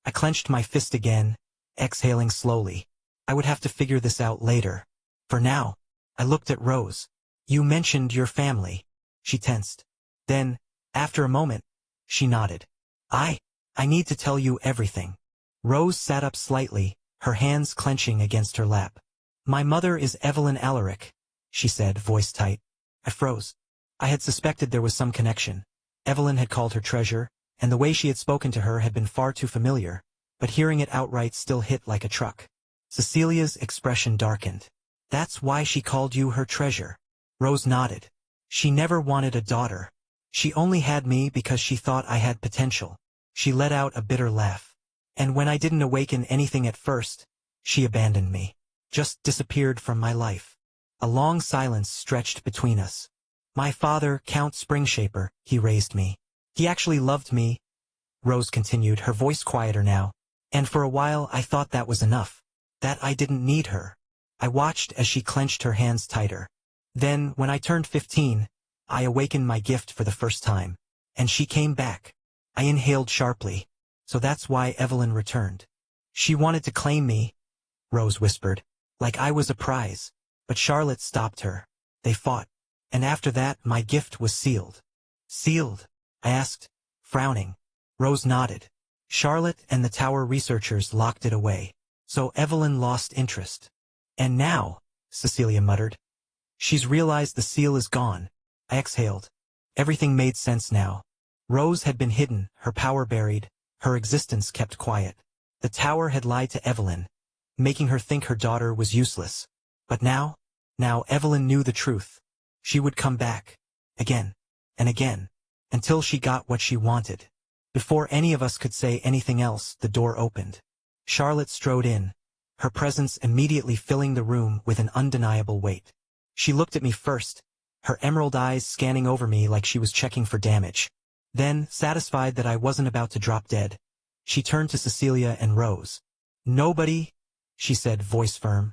Speaker 1: I clenched my fist again, exhaling slowly. I would have to figure this out later. For now, I looked at Rose. You mentioned your family. She tensed. Then, after a moment, she nodded. I need to tell you everything. Rose sat up slightly, her hands clenching against her lap. My mother is Evelyn Alaric, she said, voice tight. I froze. I had suspected there was some connection. Evelyn had called her treasure, and the way she had spoken to her had been far too familiar, but hearing it outright still hit like a truck. Cecilia's expression darkened. That's why she called you her treasure. Rose nodded. She never wanted a daughter. She only had me because she thought I had potential. She let out a bitter laugh. And when I didn't awaken anything at first, she abandoned me. Just disappeared from my life. A long silence stretched between us. My father, Count Springshaper, he raised me. He actually loved me, Rose continued, her voice quieter now. And for a while I thought that was enough. That I didn't need her. I watched as she clenched her hands tighter. Then, when I turned 15, I awakened my gift for the first time. And she came back. I inhaled sharply. So that's why Evelyn returned. She wanted to claim me, Rose whispered, like I was a prize. But Charlotte stopped her. They fought. And after that, my gift was sealed. Sealed? I asked, frowning. Rose nodded. Charlotte and the tower researchers locked it away. So Evelyn lost interest. And now, Cecilia muttered. She's realized the seal is gone. I exhaled. Everything made sense now. Rose had been hidden, her power buried, her existence kept quiet. The tower had lied to Evelyn, making her think her daughter was useless. But now Evelyn knew the truth. She would come back. Again. And again. Until she got what she wanted. Before any of us could say anything else, the door opened. Charlotte strode in, her presence immediately filling the room with an undeniable weight. She looked at me first, her emerald eyes scanning over me like she was checking for damage. Then, satisfied that I wasn't about to drop dead, she turned to Cecilia and Rose. Nobody, she said, voice firm,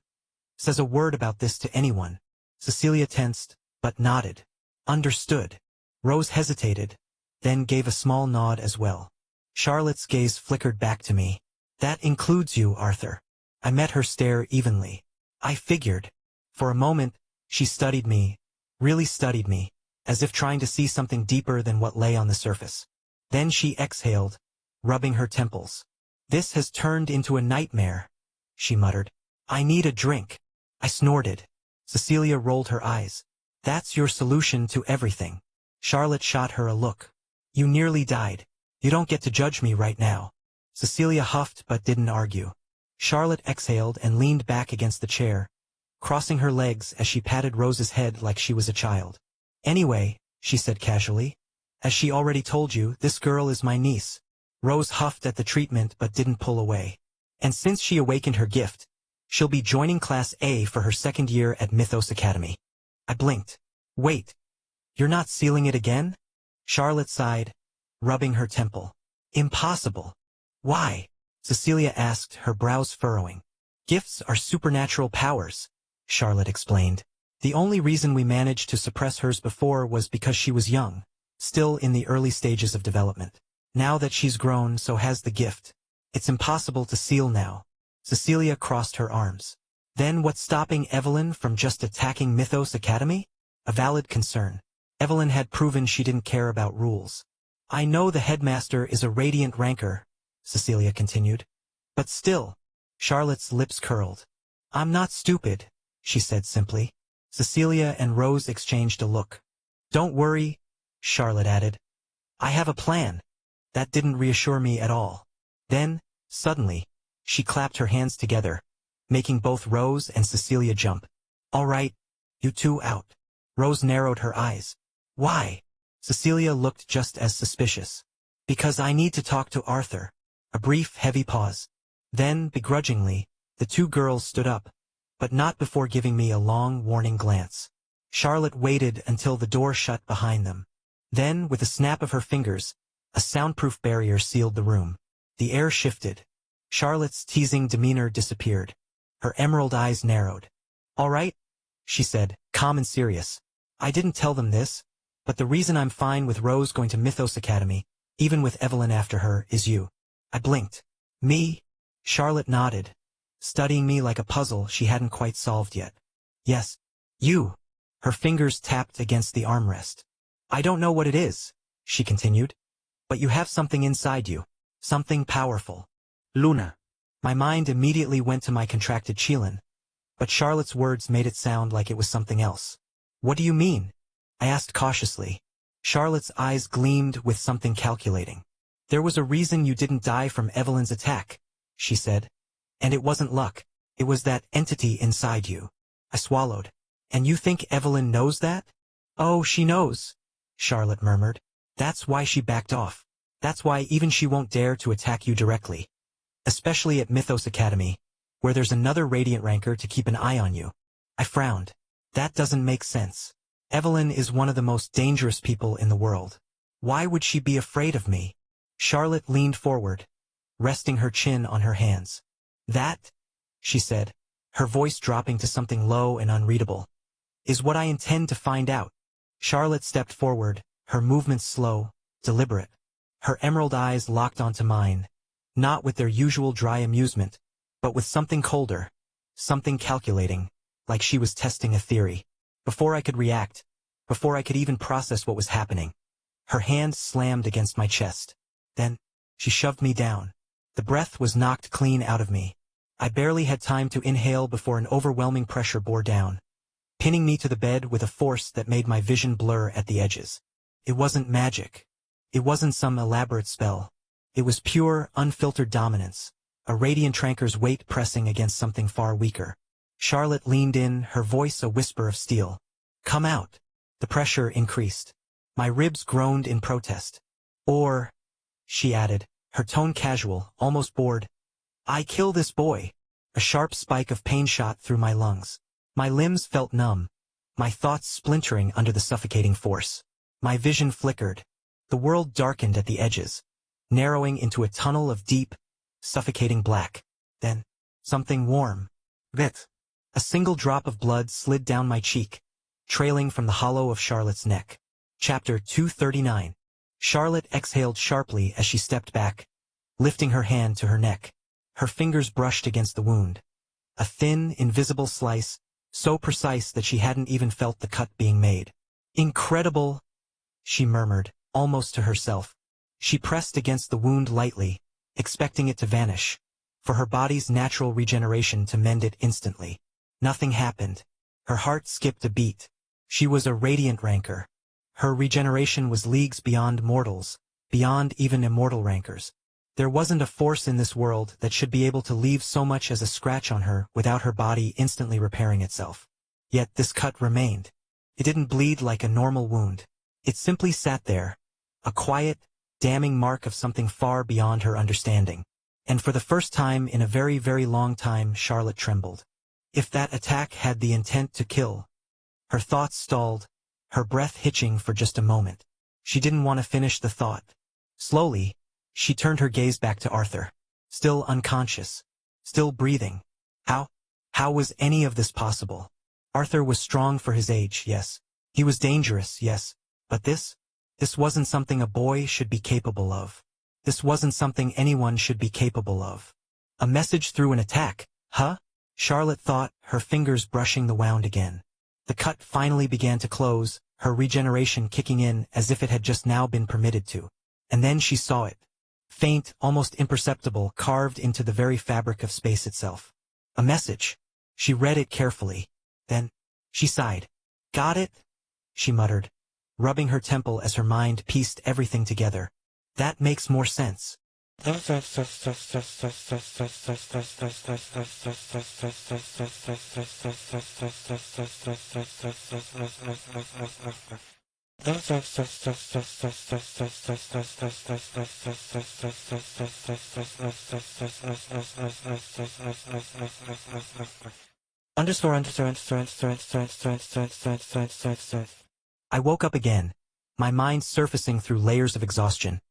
Speaker 1: says a word about this to anyone. Cecilia tensed, but nodded. Understood. Rose hesitated, then gave a small nod as well. Charlotte's gaze flickered back to me. That includes you, Arthur. I met her stare evenly. I figured. For a moment, she studied me, really studied me, as if trying to see something deeper than what lay on the surface. Then she exhaled, rubbing her temples. This has turned into a nightmare, she muttered. I need a drink. I snorted. Cecilia rolled her eyes. That's your solution to everything. Charlotte shot her a look. You nearly died. You don't get to judge me right now. Cecilia huffed but didn't argue. Charlotte exhaled and leaned back against the chair, crossing her legs as she patted Rose's head like she was a child. Anyway, she said casually, as she already told you, this girl is my niece. Rose huffed at the treatment but didn't pull away. And since she awakened her gift, she'll be joining Class A for her second year at Mythos Academy. I blinked. Wait. You're not sealing it again? Charlotte sighed, rubbing her temple. Impossible. Why? Cecilia asked, her brows furrowing. Gifts are supernatural powers, Charlotte explained. The only reason we managed to suppress hers before was because she was young, still in the early stages of development. Now that she's grown, so has the gift. It's impossible to seal now. Cecilia crossed her arms. Then what's stopping Evelyn from just attacking Mythos Academy? A valid concern. Evelyn had proven she didn't care about rules. I know the headmaster is a radiant ranker, Cecilia continued. But still, Charlotte's lips curled. I'm not stupid, she said simply. Cecilia and Rose exchanged a look. Don't worry, Charlotte added. I have a plan. That didn't reassure me at all. Then, suddenly, she clapped her hands together, making both Rose and Cecilia jump. All right, you two out. Rose narrowed her eyes. Why? Cecilia looked just as suspicious. Because I need to talk to Arthur. A brief, heavy pause. Then, begrudgingly, the two girls stood up, but not before giving me a long, warning glance. Charlotte waited until the door shut behind them. Then, with a snap of her fingers, a soundproof barrier sealed the room. The air shifted. Charlotte's teasing demeanor disappeared. Her emerald eyes narrowed. All right, she said, calm and serious. I didn't tell them this, but the reason I'm fine with Rose going to Mythos Academy, even with Evelyn after her, is you. I blinked. Me? Charlotte nodded, studying me like a puzzle she hadn't quite solved yet. Yes, you. Her fingers tapped against the armrest. I don't know what it is, she continued, but you have something inside you, something powerful. Luna. My mind immediately went to my contracted Qilin, but Charlotte's words made it sound like it was something else. What do you mean? I asked cautiously. Charlotte's eyes gleamed with something calculating. There was a reason you didn't die from Evelyn's attack, she said. And it wasn't luck. It was that entity inside you. I swallowed. And you think Evelyn knows that? Oh, she knows, Charlotte murmured. That's why she backed off. That's why even she won't dare to attack you directly. Especially at Mythos Academy, where there's another Radiant ranker to keep an eye on you. I frowned. That doesn't make sense. Evelyn is one of the most dangerous people in the world. Why would she be afraid of me? Charlotte leaned forward, resting her chin on her hands. That, she said, her voice dropping to something low and unreadable, is what I intend to find out. Charlotte stepped forward, her movements slow, deliberate. Her emerald eyes locked onto mine, not with their usual dry amusement, but with something colder, something calculating, like she was testing a theory. Before I could react, before I could even process what was happening, her hand slammed against my chest. Then, she shoved me down. The breath was knocked clean out of me. I barely had time to inhale before an overwhelming pressure bore down, pinning me to the bed with a force that made my vision blur at the edges. It wasn't magic. It wasn't some elaborate spell. It was pure, unfiltered dominance, a radiant tranker's weight pressing against something far weaker. Charlotte leaned in, her voice a whisper of steel. "Come out." The pressure increased. My ribs groaned in protest. "Or," she added, her tone casual, almost bored, "I kill this boy." A sharp spike of pain shot through my lungs. My limbs felt numb, my thoughts splintering under the suffocating force. My vision flickered. The world darkened at the edges, narrowing into a tunnel of deep, suffocating black. Then, something warm. Vit. A single drop of blood slid down my cheek, trailing from the hollow of Charlotte's neck. Chapter 239. Charlotte exhaled sharply as she stepped back, lifting her hand to her neck. Her fingers brushed against the wound. A thin, invisible slice, so precise that she hadn't even felt the cut being made. "Incredible," she murmured, almost to herself. She pressed against the wound lightly, expecting it to vanish, for her body's natural regeneration to mend it instantly. Nothing happened. Her heart skipped a beat. She was a radiant ranker. Her regeneration was leagues beyond mortals, beyond even immortal rankers. There wasn't a force in this world that should be able to leave so much as a scratch on her without her body instantly repairing itself. Yet this cut remained. It didn't bleed like a normal wound. It simply sat there, a quiet, damning mark of something far beyond her understanding. And for the first time in a very, very long time, Charlotte trembled. If that attack had the intent to kill. Her thoughts stalled, her breath hitching for just a moment. She didn't want to finish the thought. Slowly, she turned her gaze back to Arthur. Still unconscious. Still breathing. How was any of this possible? Arthur was strong for his age, yes. He was dangerous, yes. But this wasn't something a boy should be capable of. This wasn't something anyone should be capable of. A message through an attack, huh? Charlotte thought, her fingers brushing the wound again. The cut finally began to close, her regeneration kicking in as if it had just now been permitted to. And then she saw it. Faint, almost imperceptible, carved into the very fabric of space itself. A message. She read it carefully. Then, she sighed. "Got it?" she muttered, rubbing her temple as her mind pieced everything together. "That makes more sense." I woke up again, my mind surfacing through layers of exhaustion,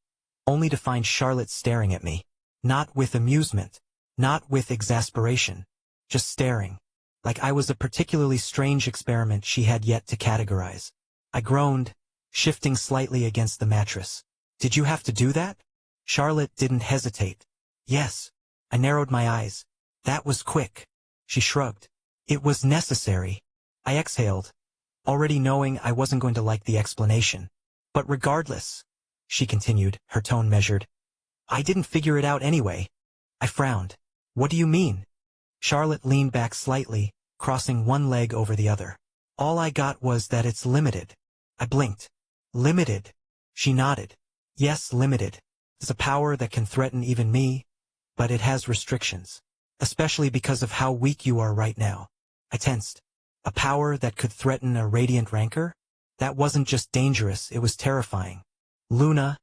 Speaker 1: only to find Charlotte staring at me. Not with amusement, not with exasperation, just staring, like I was a particularly strange experiment she had yet to categorize. I groaned, shifting slightly against the mattress. "Did you have to do that?" Charlotte didn't hesitate. "Yes." I narrowed my eyes. "That was quick." She shrugged. "It was necessary." I exhaled, already knowing I wasn't going to like the explanation. "But regardless," she continued, her tone measured, "I didn't figure it out anyway." I frowned. "What do you mean?" Charlotte leaned back slightly, crossing one leg over the other. "All I got was that it's limited." I blinked. "Limited?" She nodded. "Yes, limited. It's a power that can threaten even me, but it has restrictions. Especially because of how weak you are right now." I tensed. A power that could threaten a radiant ranker? That wasn't just dangerous, it was terrifying. "Luna,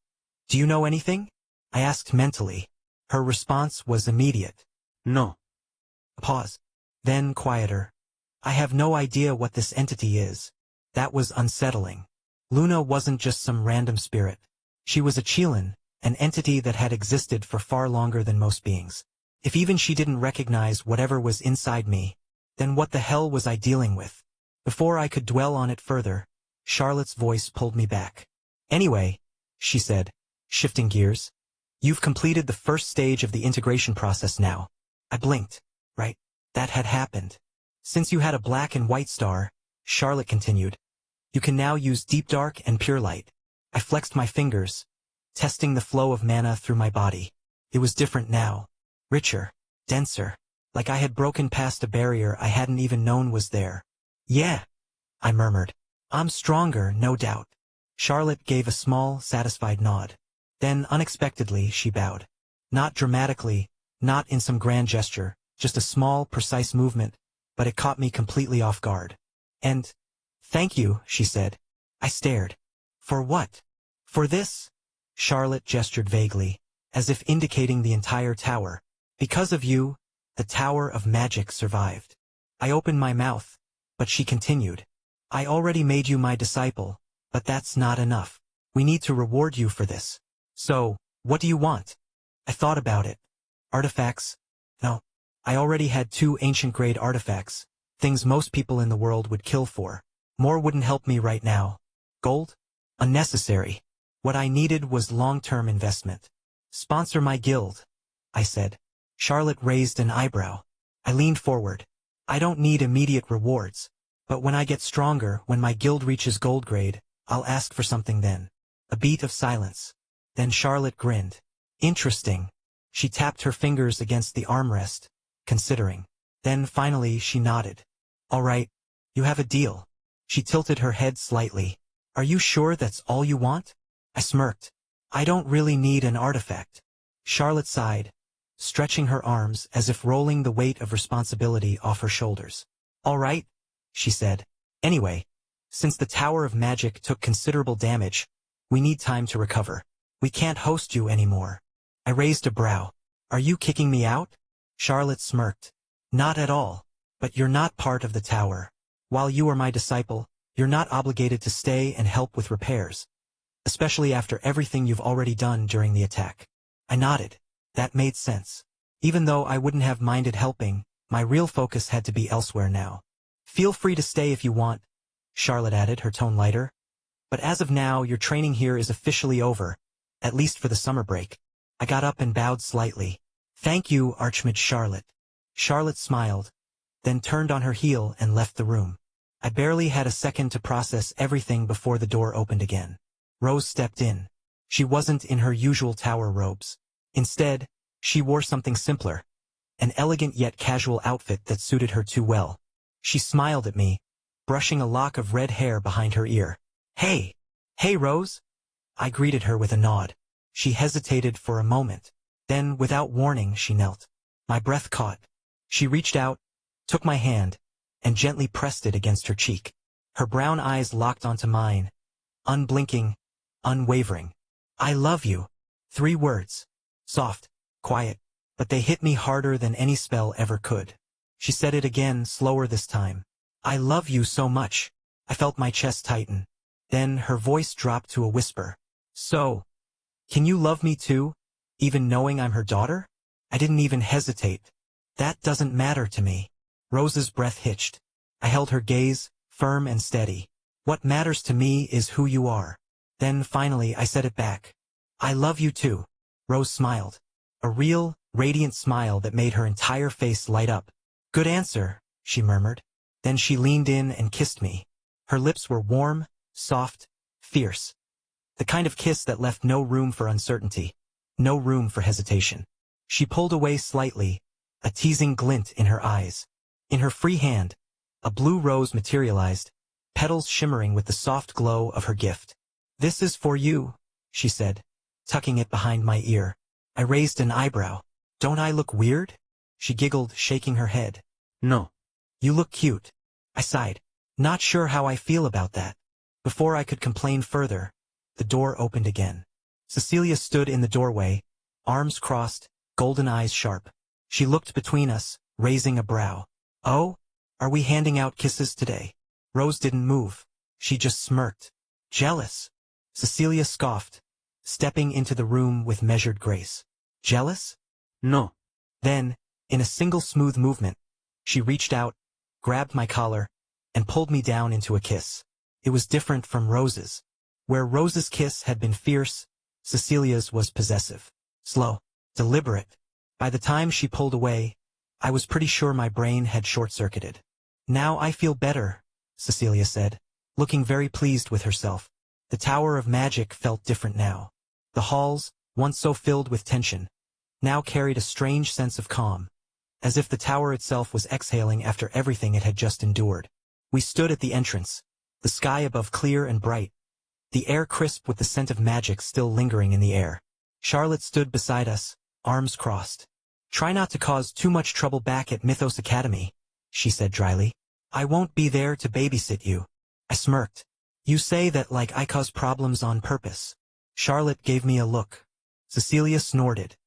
Speaker 1: do you know anything?" I asked mentally. Her response was immediate. "No." A pause. Then quieter. "I have no idea what this entity is." That was unsettling. Luna wasn't just some random spirit. She was a Qilin, an entity that had existed for far longer than most beings. If even she didn't recognize whatever was inside me, then what the hell was I dealing with? Before I could dwell on it further, Charlotte's voice pulled me back. "Anyway," she said, Shifting gears. You've completed the first stage of the integration process now. I blinked. Right? That had happened. Since you had a black and white star, Charlotte continued, you can now use deep dark and pure light. I flexed my fingers, testing the flow of mana through my body. It was different now. Richer, denser, like I had broken past a barrier I hadn't even known was there. Yeah, I murmured. I'm stronger, no doubt. Charlotte gave a small, satisfied nod. Then, unexpectedly, she bowed. Not dramatically, not in some grand gesture, just a small, precise movement, but it caught me completely off guard. And, thank you, she said. I stared. For what? For this? Charlotte gestured vaguely, as if indicating the entire tower. Because of you, the Tower of Magic survived. I opened my mouth, but she continued. I already made you my disciple, but that's not enough. We need to reward you for this. So, what do you want? I thought about it. Artifacts? No. I already had 2 ancient-grade artifacts, things most people in the world would kill for. More wouldn't help me right now. Gold? Unnecessary. What I needed was long-term investment. Sponsor my guild, I said. Charlotte raised an eyebrow. I leaned forward. I don't need immediate rewards, but when I get stronger, when my guild reaches gold grade, I'll ask for something then. A beat of silence. Then Charlotte grinned. Interesting. She tapped her fingers against the armrest, considering. Then finally she nodded. All right, you have a deal. She tilted her head slightly. Are you sure that's all you want? I smirked. I don't really need an artifact. Charlotte sighed, stretching her arms as if rolling the weight of responsibility off her shoulders. All right, she said. Anyway, since the Tower of Magic took considerable damage, we need time to recover. We can't host you anymore. I raised a brow. Are you kicking me out? Charlotte smirked. Not at all. But you're not part of the tower. While you are my disciple, you're not obligated to stay and help with repairs. Especially after everything you've already done during the attack. I nodded. That made sense. Even though I wouldn't have minded helping, my real focus had to be elsewhere now. Feel free to stay if you want, Charlotte added, her tone lighter. But as of now, your training here is officially over, at least for the summer break. I got up and bowed slightly. Thank you, Archmage Charlotte. Charlotte smiled, then turned on her heel and left the room. I barely had a second to process everything before the door opened again. Rose stepped in. She wasn't in her usual tower robes. Instead, she wore something simpler, an elegant yet casual outfit that suited her too well. She smiled at me, brushing a lock of red hair behind her ear. Hey! Hey, Rose! I greeted her with a nod. She hesitated for a moment. Then, without warning, she knelt. My breath caught. She reached out, took my hand, and gently pressed it against her cheek. Her brown eyes locked onto mine, unblinking, unwavering. I love you. 3 words. Soft, quiet, but they hit me harder than any spell ever could. She said it again, slower this time. I love you so much. I felt my chest tighten. Then her voice dropped to a whisper. So, can you love me too, even knowing I'm her daughter? I didn't even hesitate. That doesn't matter to me. Rose's breath hitched. I held her gaze, firm and steady. What matters to me is who you are. Then finally I said it back. I love you too. Rose smiled. A real, radiant smile that made her entire face light up. Good answer, she murmured. Then she leaned in and kissed me. Her lips were warm, soft, fierce. The kind of kiss that left no room for uncertainty, no room for hesitation. She pulled away slightly, a teasing glint in her eyes. In her free hand, a blue rose materialized, petals shimmering with the soft glow of her gift. This is for you, she said, tucking it behind my ear. I raised an eyebrow. Don't I look weird? She giggled, shaking her head. No. You look cute. I sighed. Not sure how I feel about that. Before I could complain further, the door opened again. Cecilia stood in the doorway, arms crossed, golden eyes sharp. She looked between us, raising a brow. Oh? Are we handing out kisses today? Rose didn't move. She just smirked. Jealous. Cecilia scoffed, stepping into the room with measured grace. Jealous? No. Then, in a single smooth movement, she reached out, grabbed my collar, and pulled me down into a kiss. It was different from Rose's. Where Rose's kiss had been fierce, Cecilia's was possessive. Slow. Deliberate. By the time she pulled away, I was pretty sure my brain had short-circuited. "Now I feel better," Cecilia said, looking very pleased with herself. The Tower of Magic felt different now. The halls, once so filled with tension, now carried a strange sense of calm, as if the tower itself was exhaling after everything it had just endured. We stood at the entrance, the sky above clear and bright, the air crisp with the scent of magic still lingering in the air. Charlotte stood beside us, arms crossed. "Try not to cause too much trouble back at Mythos Academy," she said dryly. "I won't be there to babysit you." I smirked. "You say that like I cause problems on purpose." Charlotte gave me a look. Cecilia snorted.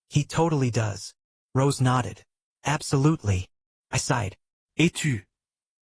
Speaker 1: "He totally does." Rose nodded. "Absolutely." I sighed. "Et tu?"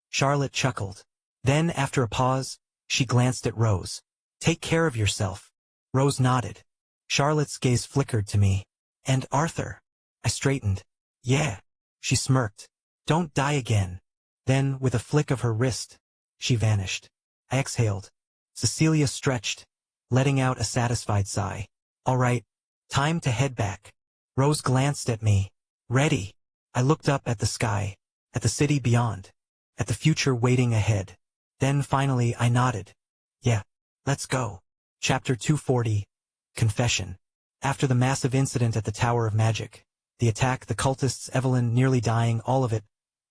Speaker 1: Charlotte chuckled. Then, after a pause, she glanced at Rose. "Take care of yourself." Rose nodded. Charlotte's gaze flickered to me. "And Arthur?" I straightened. "Yeah." She smirked. "Don't die again." Then, with a flick of her wrist, she vanished. I exhaled. Cecilia stretched, letting out a satisfied sigh. "All right, time to head back." Rose glanced at me. "Ready." I looked up at the sky, at the city beyond, at the future waiting ahead. Then finally I nodded. "Yeah, let's go." Chapter 240, Confession. After the massive incident at the Tower of Magic, the attack, the cultists, Evelyn nearly dying, all of it,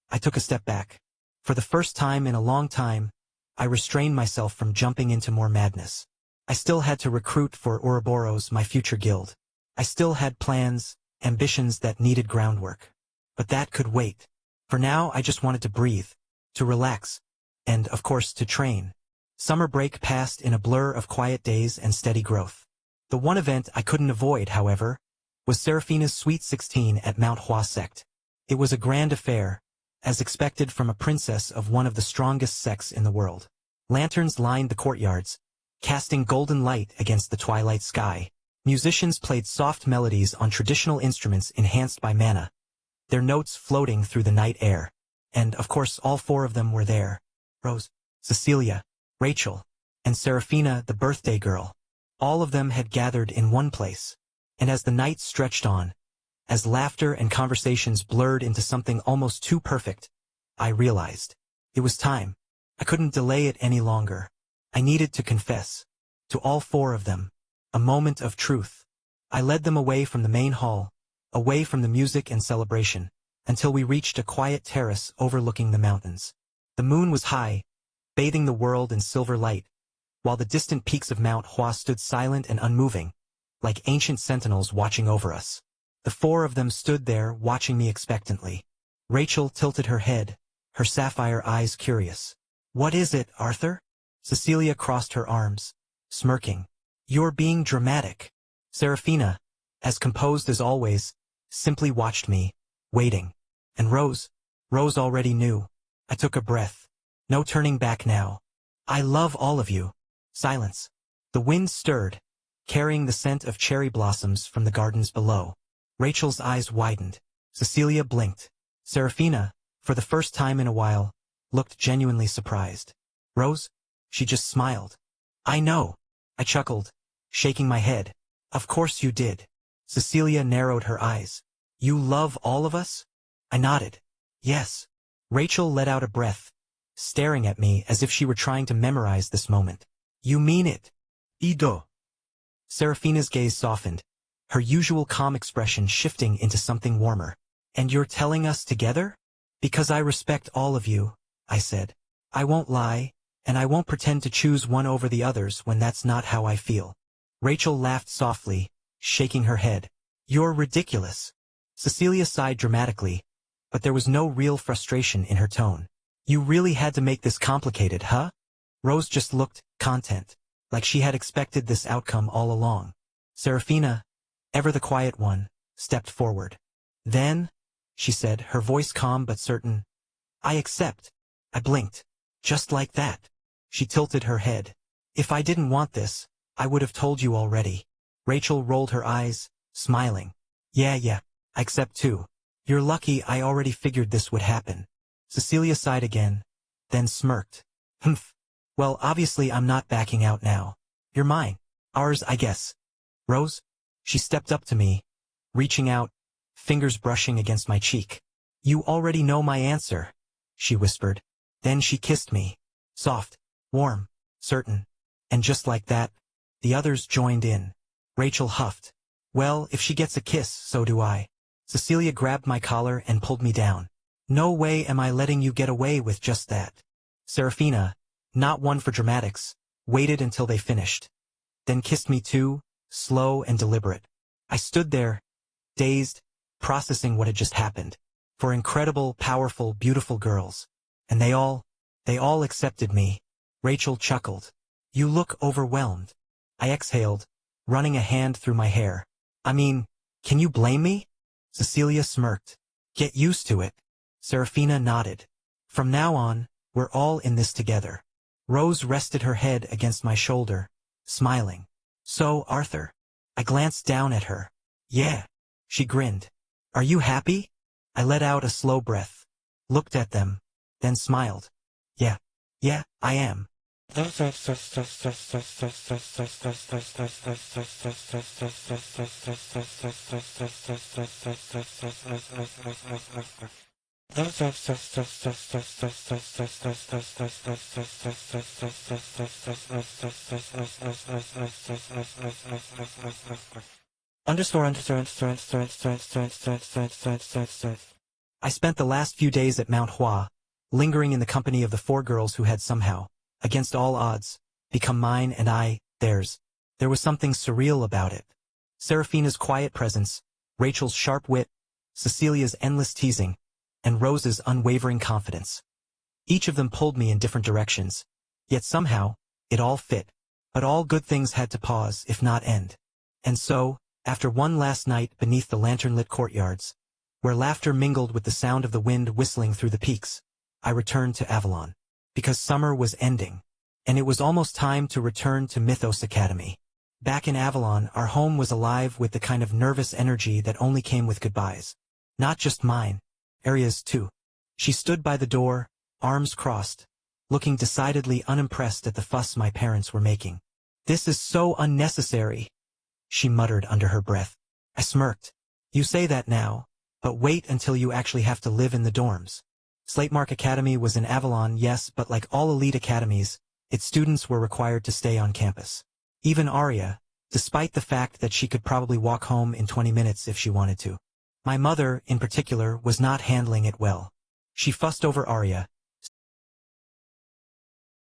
Speaker 1: I took a step back. For the first time in a long time, I restrained myself from jumping into more madness. I still had to recruit for Ouroboros, my future guild. I still had plans, ambitions that needed groundwork. But that could wait. For now I just wanted to breathe, to relax, and, of course, to train. Summer break passed in a blur of quiet days and steady growth. The one event I couldn't avoid, however, was Seraphina's Sweet 16 at Mount Hua Sect. It was a grand affair, as expected from a princess of one of the strongest sects in the world. Lanterns lined the courtyards, casting golden light against the twilight sky. Musicians played soft melodies on traditional instruments enhanced by mana, their notes floating through the night air. And, of course, all four of them were there. Rose, Cecilia, Rachel, and Seraphina, the birthday girl. All of them had gathered in one place. And as the night stretched on, as laughter and conversations blurred into something almost too perfect, I realized it was time. I couldn't delay it any longer. I needed to confess. To all four of them. A moment of truth. I led them away from the main hall, away from the music and celebration, until we reached a quiet terrace overlooking the mountains. The moon was high, bathing the world in silver light, while the distant peaks of Mount Hua stood silent and unmoving, like ancient sentinels watching over us. The four of them stood there, watching me expectantly. Rachel tilted her head, her sapphire eyes curious. "What is it, Arthur?" Cecilia crossed her arms, smirking. "You're being dramatic." Seraphina, as composed as always, simply watched me, waiting. And Rose already knew. I took a breath. No turning back now. "I love all of you." Silence. The wind stirred, carrying the scent of cherry blossoms from the gardens below. Rachel's eyes widened. Cecilia blinked. Seraphina, for the first time in a while, looked genuinely surprised. Rose? She just smiled. "I know." I chuckled, shaking my head. "Of course you did." Cecilia narrowed her eyes. "You love all of us?" I nodded. "Yes." Rachel let out a breath, staring at me as if she were trying to memorize this moment. "You mean it?" "Ido." Seraphina's gaze softened, her usual calm expression shifting into something warmer. "And you're telling us together?" "Because I respect all of you," I said. "I won't lie, and I won't pretend to choose one over the others when that's not how I feel." Rachel laughed softly, shaking her head. "You're ridiculous." Cecilia sighed dramatically, but there was no real frustration in her tone. "You really had to make this complicated, huh?" Rose just looked content, like she had expected this outcome all along. Seraphina, ever the quiet one, stepped forward. "Then," she said, her voice calm but certain, "I accept." I blinked. "Just like that." She tilted her head. "If I didn't want this, I would have told you already." Rachel rolled her eyes, smiling. Yeah, I accept too. You're lucky I already figured this would happen." Cecilia sighed again, then smirked. "Humph. Well, obviously I'm not backing out now. You're mine. Ours, I guess." Rose? She stepped up to me, reaching out, fingers brushing against my cheek. You already know my answer, she whispered. Then she kissed me. Soft, warm, certain. And just like that, the others joined in. Rachel huffed. Well, if she gets a kiss, so do I. Cecilia grabbed my collar and pulled me down. No way am I letting you get away with just that. Serafina, not one for dramatics, waited until they finished. Then kissed me too, slow and deliberate. I stood there, dazed, processing what had just happened. For incredible, powerful, beautiful girls. And they all accepted me. Rachel chuckled. You look overwhelmed. I exhaled, running a hand through my hair. I mean, can you blame me? Cecilia smirked. Get used to it. Serafina nodded. From now on, we're all in this together. Rose rested her head against my shoulder, smiling. So, Arthur. I glanced down at her. Yeah. She grinned. Are you happy? I let out a slow breath, looked at them, then smiled. Yeah, I am. I spent the last few days at Mount Hua, lingering in the company of the 4 girls who had somehow, against all odds, become mine and I, theirs. There was something surreal about it. Serafina's quiet presence, Rachel's sharp wit, Cecilia's endless teasing, and Rose's unwavering confidence. Each of them pulled me in different directions, yet somehow, it all fit. But all good things had to pause, if not end. And so, after one last night beneath the lantern-lit courtyards, where laughter mingled with the sound of the wind whistling through the peaks, I returned to Avalon. Because summer was ending, and it was almost time to return to Mythos Academy. Back in Avalon, our home was alive with the kind of nervous energy that only came with goodbyes. Not just mine, Aria's too. She stood by the door, arms crossed, looking decidedly unimpressed at the fuss my parents were making. This is so unnecessary, she muttered under her breath. I smirked. You say that now, but wait until you actually have to live in the dorms. Slatemark Academy was in Avalon, yes, but like all elite academies, its students were required to stay on campus. Even Aria, despite the fact that she could probably walk home in 20 minutes if she wanted to. My mother, in particular, was not handling it well. She fussed over Aria,